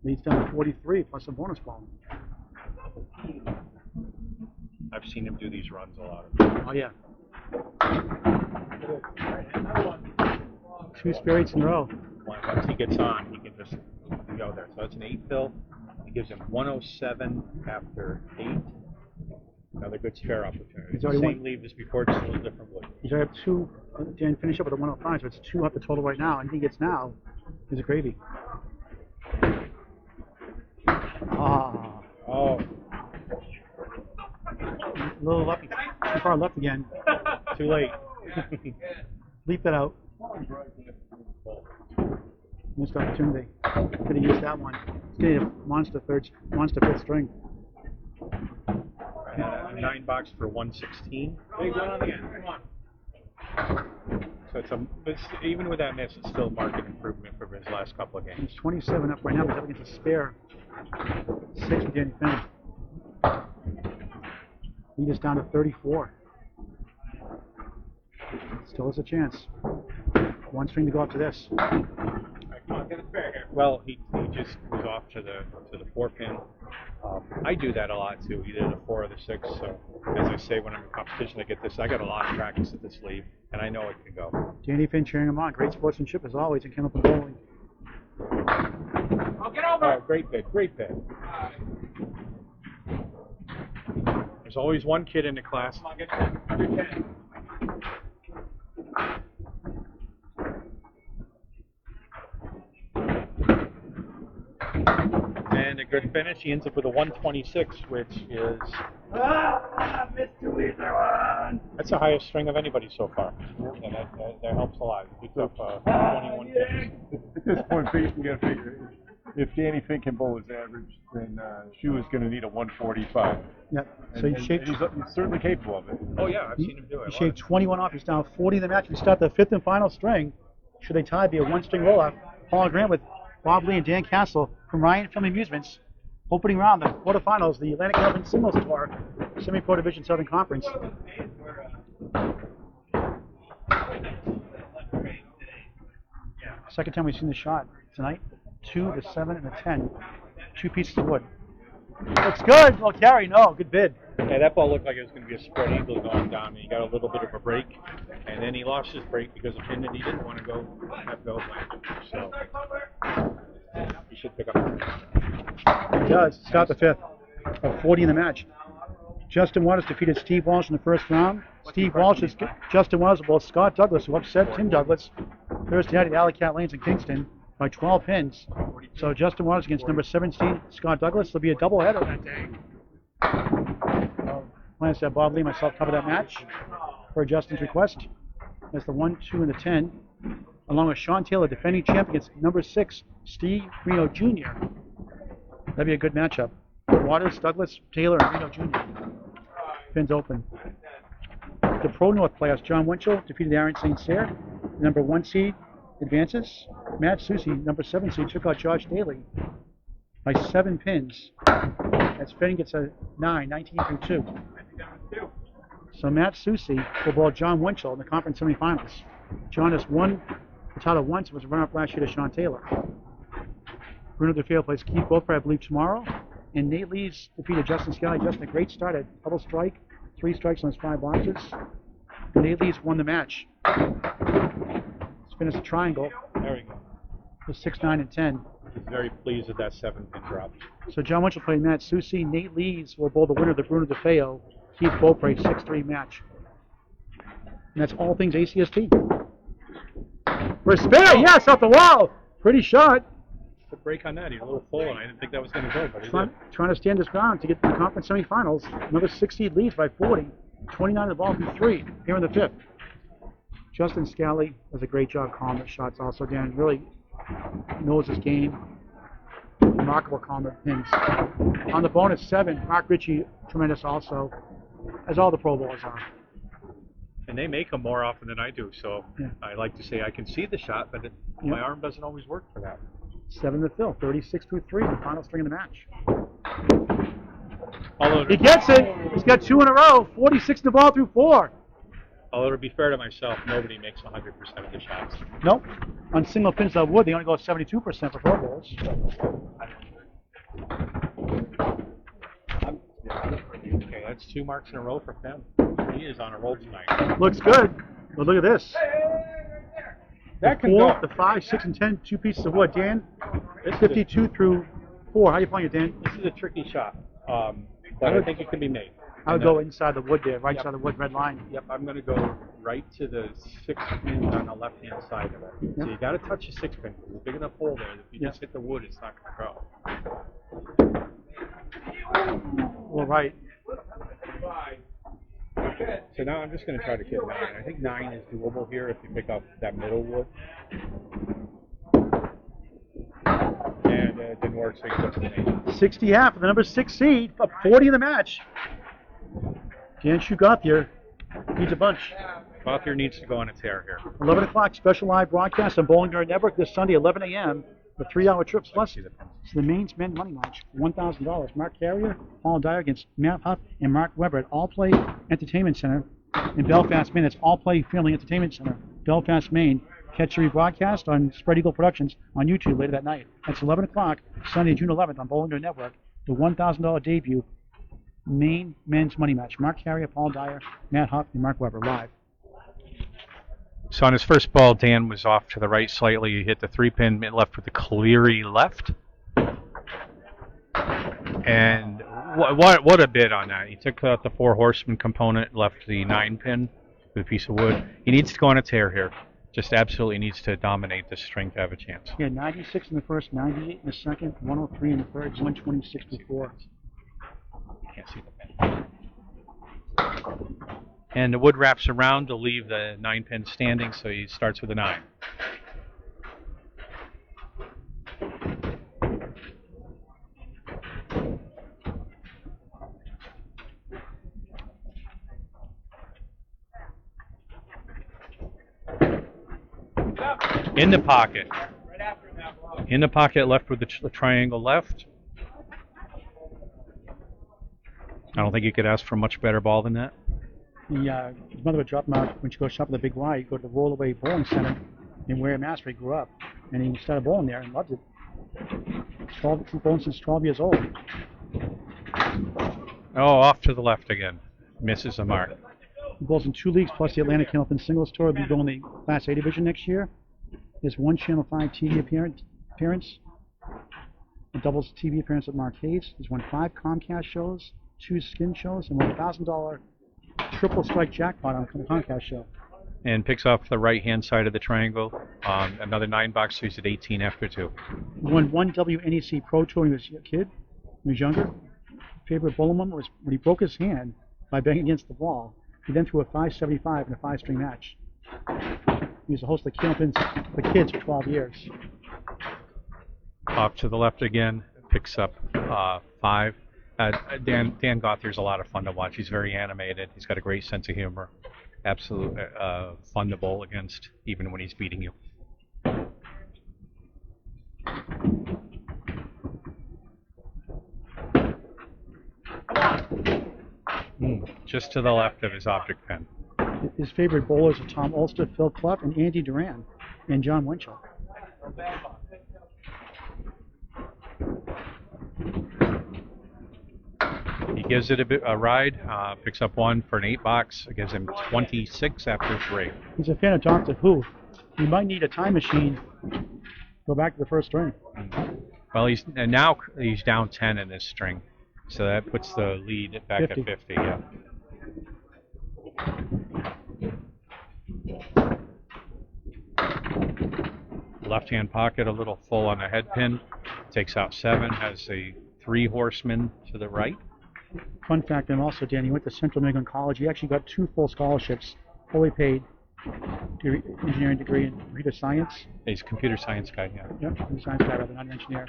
Leads down to 43 plus a bonus ball. I've seen him do these runs a lot. Oh yeah. 2 spare 8s in a row. Once he gets on, he can just go there. So that's an 8 fill. It gives him 107 after 8. Another good spare opportunity. He's already Same won. leave as before, just a little different wood. He's already up 2. Dan finish up with a 105, so it's 2 up the total right now. And he gets now is a gravy. Ah. Oh. A little left, too far left again. Too late. Leap that out. Missed opportunity. Could have used that one. He's getting a monster 5th string. 9 box for 116. Big one on the end. Come on. So it's even with that miss, it's still market improvement from his last couple of games. He's 27 up right now. He's up against a spare 6 for Danny Finn. Lead is down to 34. Still has a chance. One string to go up to this. Well, he just was off to the 4-pin. I do that a lot too, either the 4 or the 6. So as I say, when I'm in competition, I get this. I got a lot of practice at this lead, and I know it can go. Danny Finn cheering him on. Great sportsmanship as always in Kennel Bowling. Oh, get over! Great bid, great bid. There's always one kid in the class. Come on, get 10. Under 10. And a good finish. He ends up with a 126, which is Missed 2 either one. that's the highest string of anybody so far. And that helps a lot. He picked up 21 pitches. At this point, you got to figure if Danny Fink can bowl his average, then Shu is going to need a 145. Yep. So And he shaved, he's certainly capable of it. Oh yeah, I've seen him do it. he shaved 21 off. He's down 40 in the match. We start the 5th and final string. Should they tie, be a one-string rollout. Paul Grant with Bob Lee and Dan Castle from Ryan Family Amusements. Opening round, the quarterfinals, the Atlantic Open Singles Tour, Semi-Pro Division Southern Conference. Second time we've seen the shot tonight. 2, the 7, and the 10. 2 pieces of wood. Looks good. Oh, Gary, no. Good bid. Yeah, that ball looked like it was going to be a spread eagle going down. He got a little bit of a break, and then he lost his break because of pin that he didn't want to have go landed. So he should pick up. He does. Start the 5th. Of 40 in the match. Justin Waters defeated Steve Walsh in the first round. Steve Walsh is Justin Waters both Scott Douglas, who upset Tim Douglas Thursday night at Alley Cat Lanes in Kingston by 12 pins. So Justin Waters against number 17 Scott Douglas. There'll be a doubleheader that day. Plans to have Bob Lee and myself cover that match per Justin's request. That's the 1, 2, and the 10, along with Sean Taylor, defending champ against number 6 Steve Reno Jr. That'd be a good matchup. Waters, Douglas, Taylor, and Reno Jr. Pins open. The Pro North playoffs, John Winchell defeated Aaron St. Cyr. Number 1 seed advances. Matt Susie, number 7 seed, took out Josh Daly by 7 pins. As Fenning gets a 9, 19 through 2. So Matt Susie will bowl John Winchell in the conference semifinals. John has won the title once and was a runner-up last year to Sean Taylor. Bruno DeFeo plays Keith Beaufort, I believe, tomorrow. And Nate Lees defeated Justin Scally. Justin, a great start at double strike, 3 strikes on his 5 boxes. And Nate Lees won the match. Let's finish a triangle. There we go. With 6, 9, and 10. He's very pleased with that 7-pin drop. So John Winchell played Matt Susie. Nate Lees will bowl the winner of the Bruno DeFeo Keith Beaupre 6-3 match. And that's all things ACST. For a spinner, yes, off the wall. Pretty shot. The break on that, he's a little full, and I didn't think that was going to go, but he did. Trying to stand his ground to get to the conference semifinals. Another 6 seed leads by 40. 29 of the ball through 3 here in the 5th. Justin Scally does a great job calling the shots also. Dan really knows his game. Remarkable calmer pins. On the bonus 7, Mark Ritchie, tremendous also, as all the Pro Bowlers are. And they make them more often than I do, so Yeah. I like to say I can see the shot, but my arm doesn't always work for that. 7 to fill, 36 through 3, the final string of the match. Although He gets it. He's got 2 in a row. 46 the ball through 4. to be fair to myself, nobody makes 100% of the shots. Nope. On single pins of wood, they only go 72% for Pro Bowls. Okay, that's 2 marks in a row for Fem. He is on a roll tonight. Looks good. But look at this. That can 4, go. the 5, 6, and 10, 2 pieces of wood. Dan, This is 52 through 4. How are you playing it, Dan? This is a tricky shot, but I think it can be made. I would go inside the wood there, right side of the wood, red line. Yep, I'm going to go right to the 6 pin on the left-hand side of it. So you got to touch the 6 pin. There's a big enough hole there that if you just hit the wood, it's not going to go. Well, right. So now I'm just going to try to hit 9. I think 9 is doable here if you pick up that middle wood. And it didn't work, so you go to the 8. 60 half for the number 6 seed, up 40 in the match. Dan Gauthier needs a bunch. Gauthier needs to go on a tear here. 11 o'clock, special live broadcast on Bowling Guard Network this Sunday, 11 a.m. The 3-hour trip plus So the Maine's men's money match, $1,000. Mark Carrier, Paul Dyer against Matt Huff and Mark Weber at All Play Entertainment Center in Belfast, Maine. That's All Play Family Entertainment Center, Belfast, Maine. Catch the rebroadcast on Spread Eagle Productions on YouTube later that night. That's 11 o'clock, Sunday, June 11th on Bowling Green Network. The $1,000 debut Maine men's money match. Mark Carrier, Paul Dyer, Matt Huff, and Mark Weber live. So on his first ball, Dan was off to the right slightly. He hit the 3-pin left with the Cleary left. And what a bid on that. He took out the 4 horseman component, left the 9-pin with a piece of wood. He needs to go on a tear here. Just absolutely needs to dominate this string to have a chance. Yeah, 96 in the first, 98 in the second, 103 in the third, 126 before. Can't see the pin. And the wood wraps around to leave the 9-pin standing, so he starts with a 9. In the pocket. In the pocket left with the triangle left. I don't think you could ask for a much better ball than that. His mother would drop him out when she goes shopping at the Big Y. He'd go to the Rollaway Bowling Center in Wareham, Mass. Where he grew up. And he started bowling there and loved it. He's bowling since 12 years old. Oh, off to the left again. Misses the mark. He bowls in 2 leagues plus the Atlantic Hamilton Singles Tour. He'll be bowling the Class A division next year. He has 1 Channel 5 TV appearance. A doubles TV appearance at Marquez. He's won 5 Comcast shows, 2 Skin shows, and won a $1,000 triple strike jackpot on the Comcast show. And picks off the right-hand side of the triangle. Another 9-box, so he's at 18 after 2. He won 1 WNEC Pro Tour when he was a kid, when he was younger. Favorite bowling moment was when he broke his hand by banging against the wall. He then threw a 575 in a 5-string match. He was the host of the Kids for 12 years. Off to the left again, picks up 5. Dan Gauthier's a lot of fun to watch. He's very animated. He's got a great sense of humor. Absolute fun to bowl against, even when he's beating you. Just to the left of his object pen. His favorite bowlers are Tom Ulster, Phil Clough, and Andy Duran, and John Winchell. He gives it a ride, picks up 1 for an 8-box. It gives him 26 after 3. He's a fan of Doctor Who. He might need a time machine. Go back to the first string. Well, now he's down 10 in this string, so that puts the lead back 50. at 50. Yeah. Left-hand pocket a little full on the head pin. Takes out 7. Has a 3 horsemen to the right. Fun fact, and also, Dan, he went to Central New England College. He actually got 2 full scholarships, fully paid, engineering degree in computer science. He's a computer science guy, yeah. Yep, computer science guy rather than an engineer.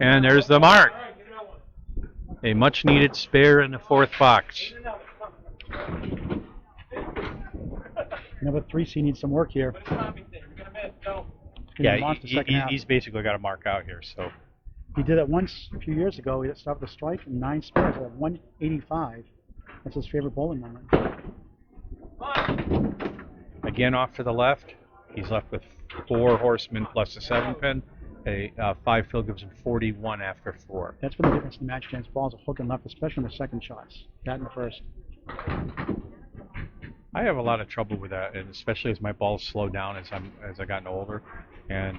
And there's the mark. A much-needed spare in the 4th box. Number 3 C needs some work here. Yeah, he's basically got a mark out here, so. He did it once a few years ago. He stopped the strike and 9 spares at 185. That's his favorite bowling moment. Again off to the left. He's left with 4 horsemen plus a 7-pin. A 5 fill gives him 41 after 4. That's been the difference in the match against balls of hook and left, especially in the second shots. That in the first. I have a lot of trouble with that, and especially as my balls slow down as I've gotten older. And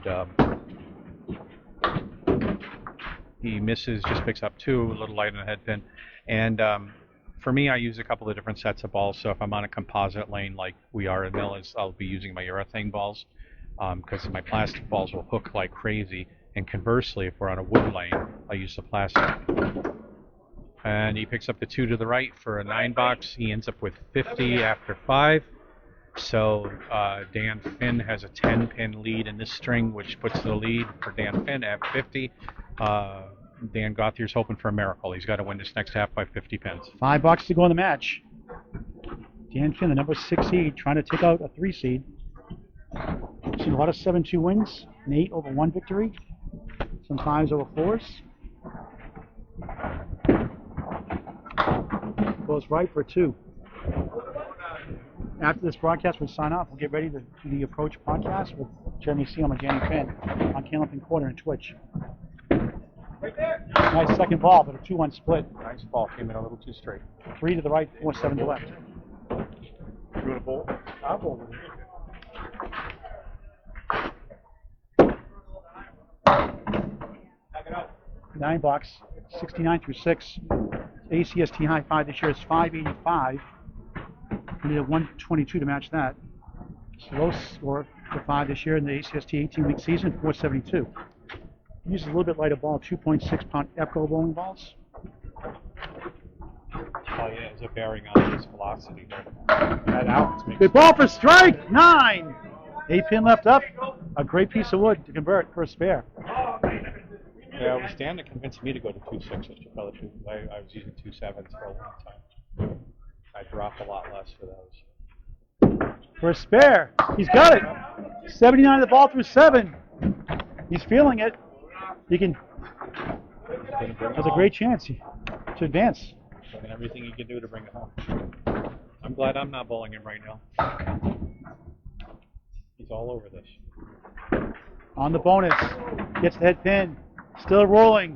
he misses, just picks up 2, a little light on the head pin. And for me, I use a couple of different sets of balls. So if I'm on a composite lane like we are in Millis, I'll be using my urethane balls because my plastic balls will hook like crazy. And conversely, if we're on a wood lane, I use the plastic. And he picks up the 2 to the right for a 9-box. He ends up with 50 after 5. So Dan Finn has a 10-pin lead in this string, which puts the lead for Dan Finn at 50. Dan Gauthier's hoping for a miracle. He's got to win this next half by 50 pins. 5 boxes to go in the match. Dan Finn, the number 6 seed, trying to take out a 3 seed. Seen a lot of 7-2 wins, an 8-over-1 victory. Some 5s over 4s. Goes right for 2. After this broadcast, we'll sign off. We'll get ready to do the Approach podcast with Jeremy Seum and Danny Finn on Candlepin Quarter and Twitch. Nice second ball, but a 2-1 split. Nice ball, came in a little too straight. 3 to the right, 4-7 to the left. You want to bowl? I'll bowl. 9 box, 69 through 6. ACST high 5 this year is 585. We need a 122 to match that. Low score for 5 this year in the ACST 18-week season, 472. Uses a little bit lighter ball, 2.6 pound Epco bowling balls. Oh yeah, there's a bearing on his velocity there. That out makes Good ball for strike, 9. 8-pin left up. A great piece of wood to convert for a spare. Yeah, it was Dan that convinced me to go to 2.6, I should tell the truth. I was using 2.7s for a long time. I drop a lot less for those. For a spare. He's got it. 79 of the ball through 7. He's feeling it. He can. Has a great chance to advance. And everything he can do to bring it home. I'm glad I'm not bowling him right now. He's all over this. On the bonus. Gets the head pin. Still rolling.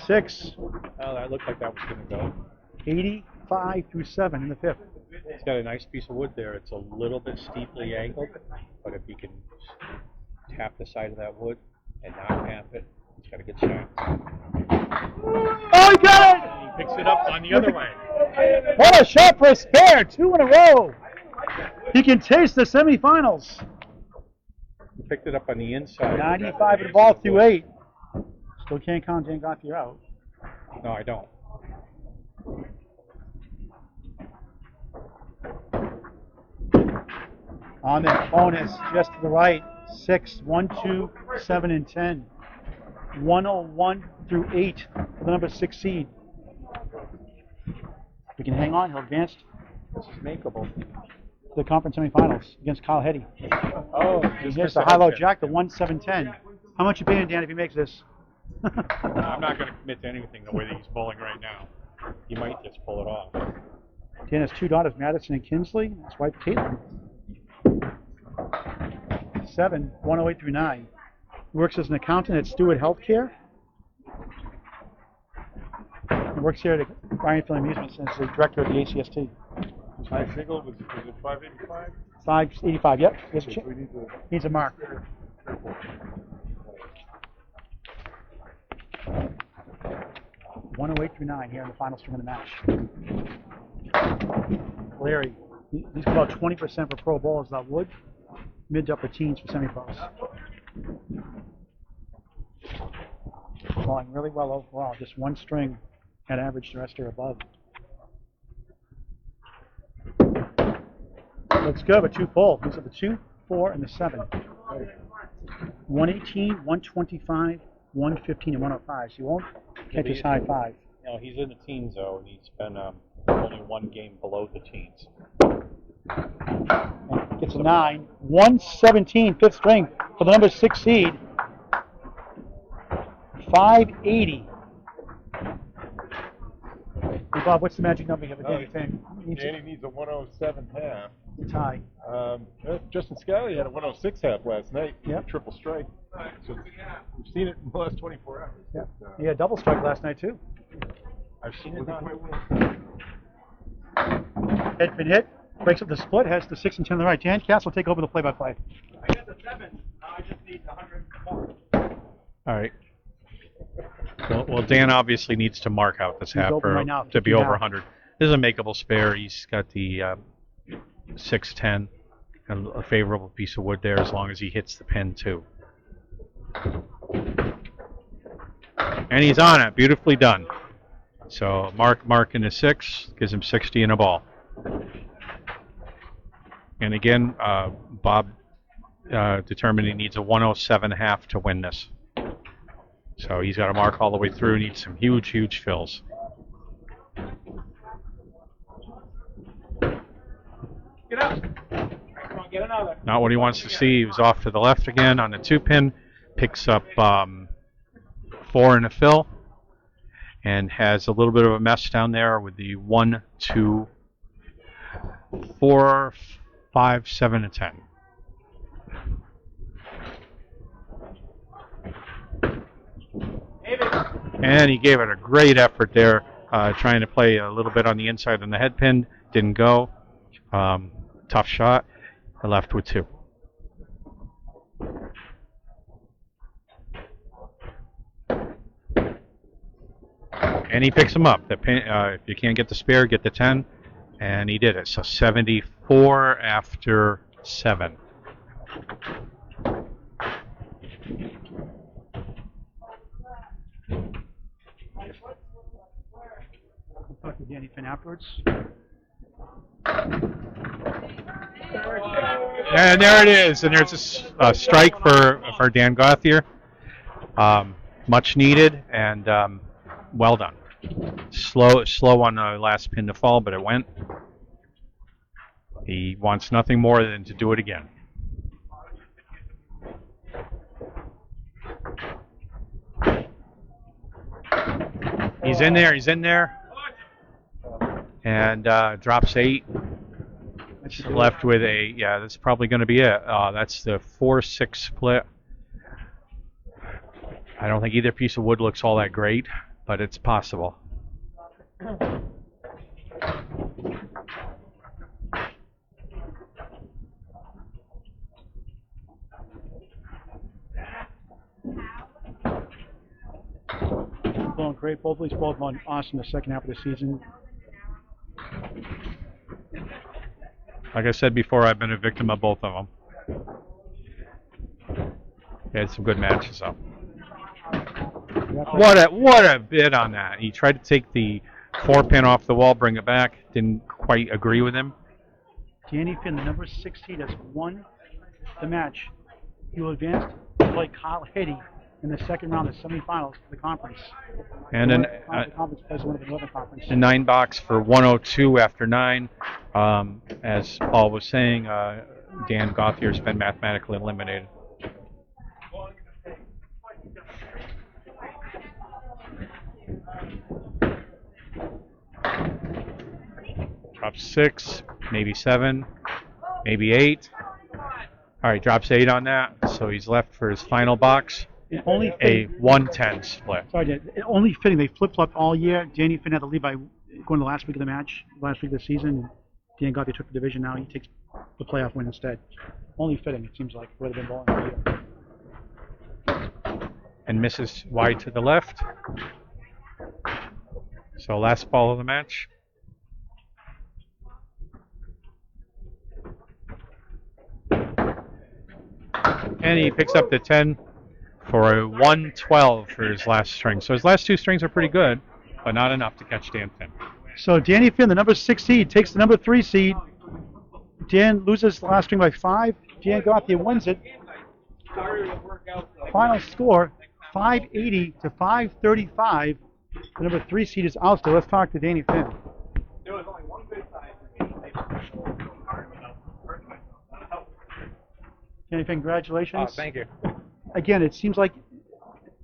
6. Oh, that looked like that was going to go. 85 through 7 in the 5th. He's got a nice piece of wood there. It's a little bit steeply angled, but if he can tap the side of that wood and not tap it, he's got a good shot. Oh, he got it! He picks it up on the other way. What a shot for a spare. 2 in a row. He can taste the semifinals. He picked it up on the inside. 95 of the ball through 8. Still can't count Dan Gauthier out. No, I don't. On that bonus, just to the right, 6, 1, 2, 7, and 10. 101 through 8 for the number 6 seed. If he can hang on, he'll advance This is makeable. to the conference semifinals against Kyle Heddy. Oh, He hits the high-low jack, the 1, 7, 10. How much you paying, Dan, if he makes this? I'm not going to commit to anything the way that he's bowling right now. He might just pull it off. Dan has 2 daughters, Madison and Kinsley. His wife, Caitlin. 7, 108 through 9. Works as an accountant at Stewart Healthcare. He works here at Ryan Film Amusements as the director of the ACST. High single was it 585? 585, yep. Yes, Okay, so we need to. needs a mark. 108 through 9 here in the final string of the match. Larry, he's about 20% for pro bowlers that would. Mid to upper teens for semi-pros. Falling really well overall. Just 1 string at average the rest are above. Looks good, but 2 full. These are the 2, 4, and the 7. 118, 125, 115, and 105. So you won't catch his high 5. You know, he's in the teens, though, and he's been only 1 game below the teens. And gets a 9. 117, 5th string for the number 6 seed. 580. Hey Bob, what's the magic number here for Danny Finn? Danny needs a 107 half. Tie. Justin Scally had a 106 half last night. Yep. Triple strike. So we've seen it in the last 24 hours. Yep. He had double strike last night too. I've seen it done. Head pin hit. Breaks up the split. Has the 6 and 10 on the right. Dan Cass will take over the play-by-play. I got the 7. I just need 100 more. All right. Well, Dan obviously needs to mark out this half open right now, to be 50 over now. 100. This is a makeable spare. He's got the 610 and a favorable piece of wood there as long as he hits the pin too. And he's on it. Beautifully done. So mark in the 6 gives him 60 in a ball. And again, Bob determined he needs a 107 half to win this. So he's got to mark all the way through. Needs some huge, huge fills. Get up. Come on, get another. Not what he wants to see. He was off to the left again on the 2 pin. Picks up 4 and a fill, and has a little bit of a mess down there with the 1, 2, 4, 5, 7, and 10. And he gave it a great effort there, trying to play a little bit on the inside on the head pin. Didn't go. Tough shot. I left with 2. And he picks him up. The pin, if you can't get the spare, get the 10. And he did it. So 74 after 7. We'll talk to Danny Finn afterwards. And there it is. And there's a strike for Dan Gauthier. Much needed and well done. Slow on the last pin to fall, but it went. He wants nothing more than to do it again. He's in there. He's in there. And drops 8. Left with a, yeah, that's probably going to be it. That's the 4-6 split. I don't think either piece of wood looks all that great, but it's possible. Going great. Both of these balls went awesome the second half of the season. Like I said before, I've been a victim of both of them. They had some good matches, though. What a bid on that. He tried to take the 4-pin off the wall, bring it back. Didn't quite agree with him. Danny Finn, the number 6 seed, has won the match. He will advance to play Kyle Hitty in the second round of the semifinals of the conference. And then the conference plays one of the Northern Conference. a 9-box for 102 after 9. As Paul was saying, Dan Gauthier's been mathematically eliminated. Drops 6, maybe 7, maybe 8. All right, drops 8 on that, so he's left for his final box. Only A 110 split. Sorry, Dan. Only fitting. They flip-flopped all year. Danny Finn had to leave by going to the last week of the match, last week of the season. Dan Gauthier took the division. Now he takes the playoff win instead. Only fitting, it seems like, rather than bowling all year. And misses wide to the left. So last ball of the match. And he picks up the 10 for a 112 for his last string. So his last 2 strings are pretty good, but not enough to catch Dan Finn. So Danny Finn, the number 6 seed, takes the number 3 seed. Dan loses the last string by 5. Dan Gauthier wins it. Final score, 580 to 535. The number 3 seed is ousted. Let's talk to Danny Finn. There was only one good side for me. Danny Finn, congratulations. Oh, thank you. Again, it seems like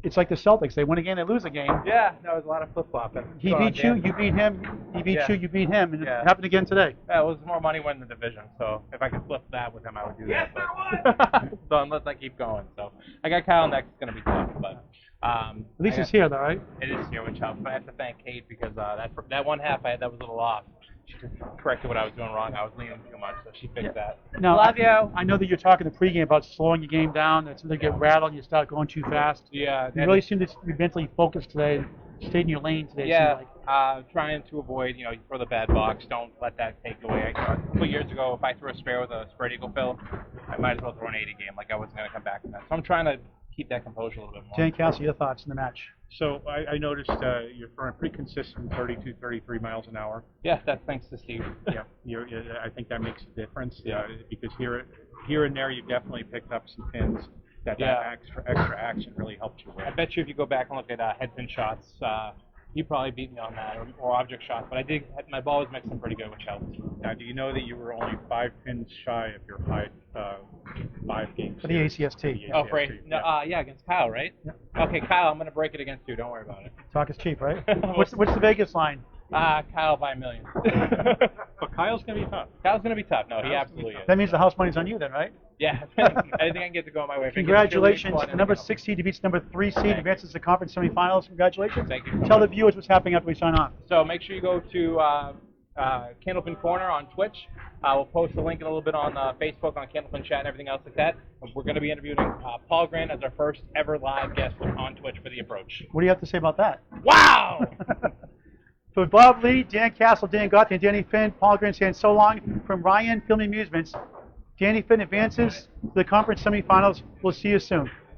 it's like the Celtics. They win a game, they lose a game. Yeah, that was a lot of flip-flopping. He beat you, you beat him. He beat you, you beat him. And it happened again today. Yeah, it was more money winning the division, so if I could flip that with him, I would do that. But, so unless I keep going. So I got Kyle next. It's going to be tough, but... At least he's here, though, right? It is here, which helps. But I have to thank Kate because that one half I had, that was a little off. She corrected what I was doing wrong. I was leaning too much, so she fixed that. Now, Love you. I know that you're talking the pregame about slowing your game down. That something get rattled and you start going too fast. Yeah. You really seem to be mentally focused today. Stayed in your lane today. Yeah. It seemed like. Trying to avoid, you throw the bad box. Don't let that take away. A couple years ago, if I threw a spare with a spread eagle fill, I might as well throw an 80 game. Like I wasn't going to come back from that. So I'm trying to keep that composure a little bit more. Dan Kelsey, your thoughts in the match? So I noticed you're throwing pretty consistent 32, 33 miles an hour. Yeah, that's thanks to Steve. Yeah, I think that makes a difference. Yeah, because here and there you definitely picked up some pins that extra action really helped you with. I bet you if you go back and look at head pin shots, you probably beat me on that, or object shots. But my ball was mixing pretty good, which helped. Now, do you know that you were only 5 pins shy of your high 5 games For the ACST. Oh, right. No, against Kyle, right? Yeah. Okay, Kyle, I'm going to break it against you. Don't worry about it. Talk is cheap, right? What's the Vegas line? Kyle by $1 million. But Kyle's gonna be tough. Kyle's going to be tough. No, he absolutely is. That means the house money's on you then, right? Yeah, anything I can get to go my way. If I can get a cheerleading Congratulations. squad, The number anything 6 seed defeats number 3 seed, Thank advances to the conference semifinals. Congratulations. Thank you. Tell the viewers what's happening after we sign off. So make sure you go to Candlepin Corner on Twitch. We'll post the link in a little bit on Facebook, on Candlepin Chat, and everything else like that. We're going to be interviewing Paul Grant as our first ever live guest on Twitch for The Approach. What do you have to say about that? Wow! For Bob Lee, Dan Castle, Dan Gauthier, and Danny Finn, Paul Grant saying so long from Ryan Film Amusements. Danny Finn advances to the conference semifinals. We'll see you soon.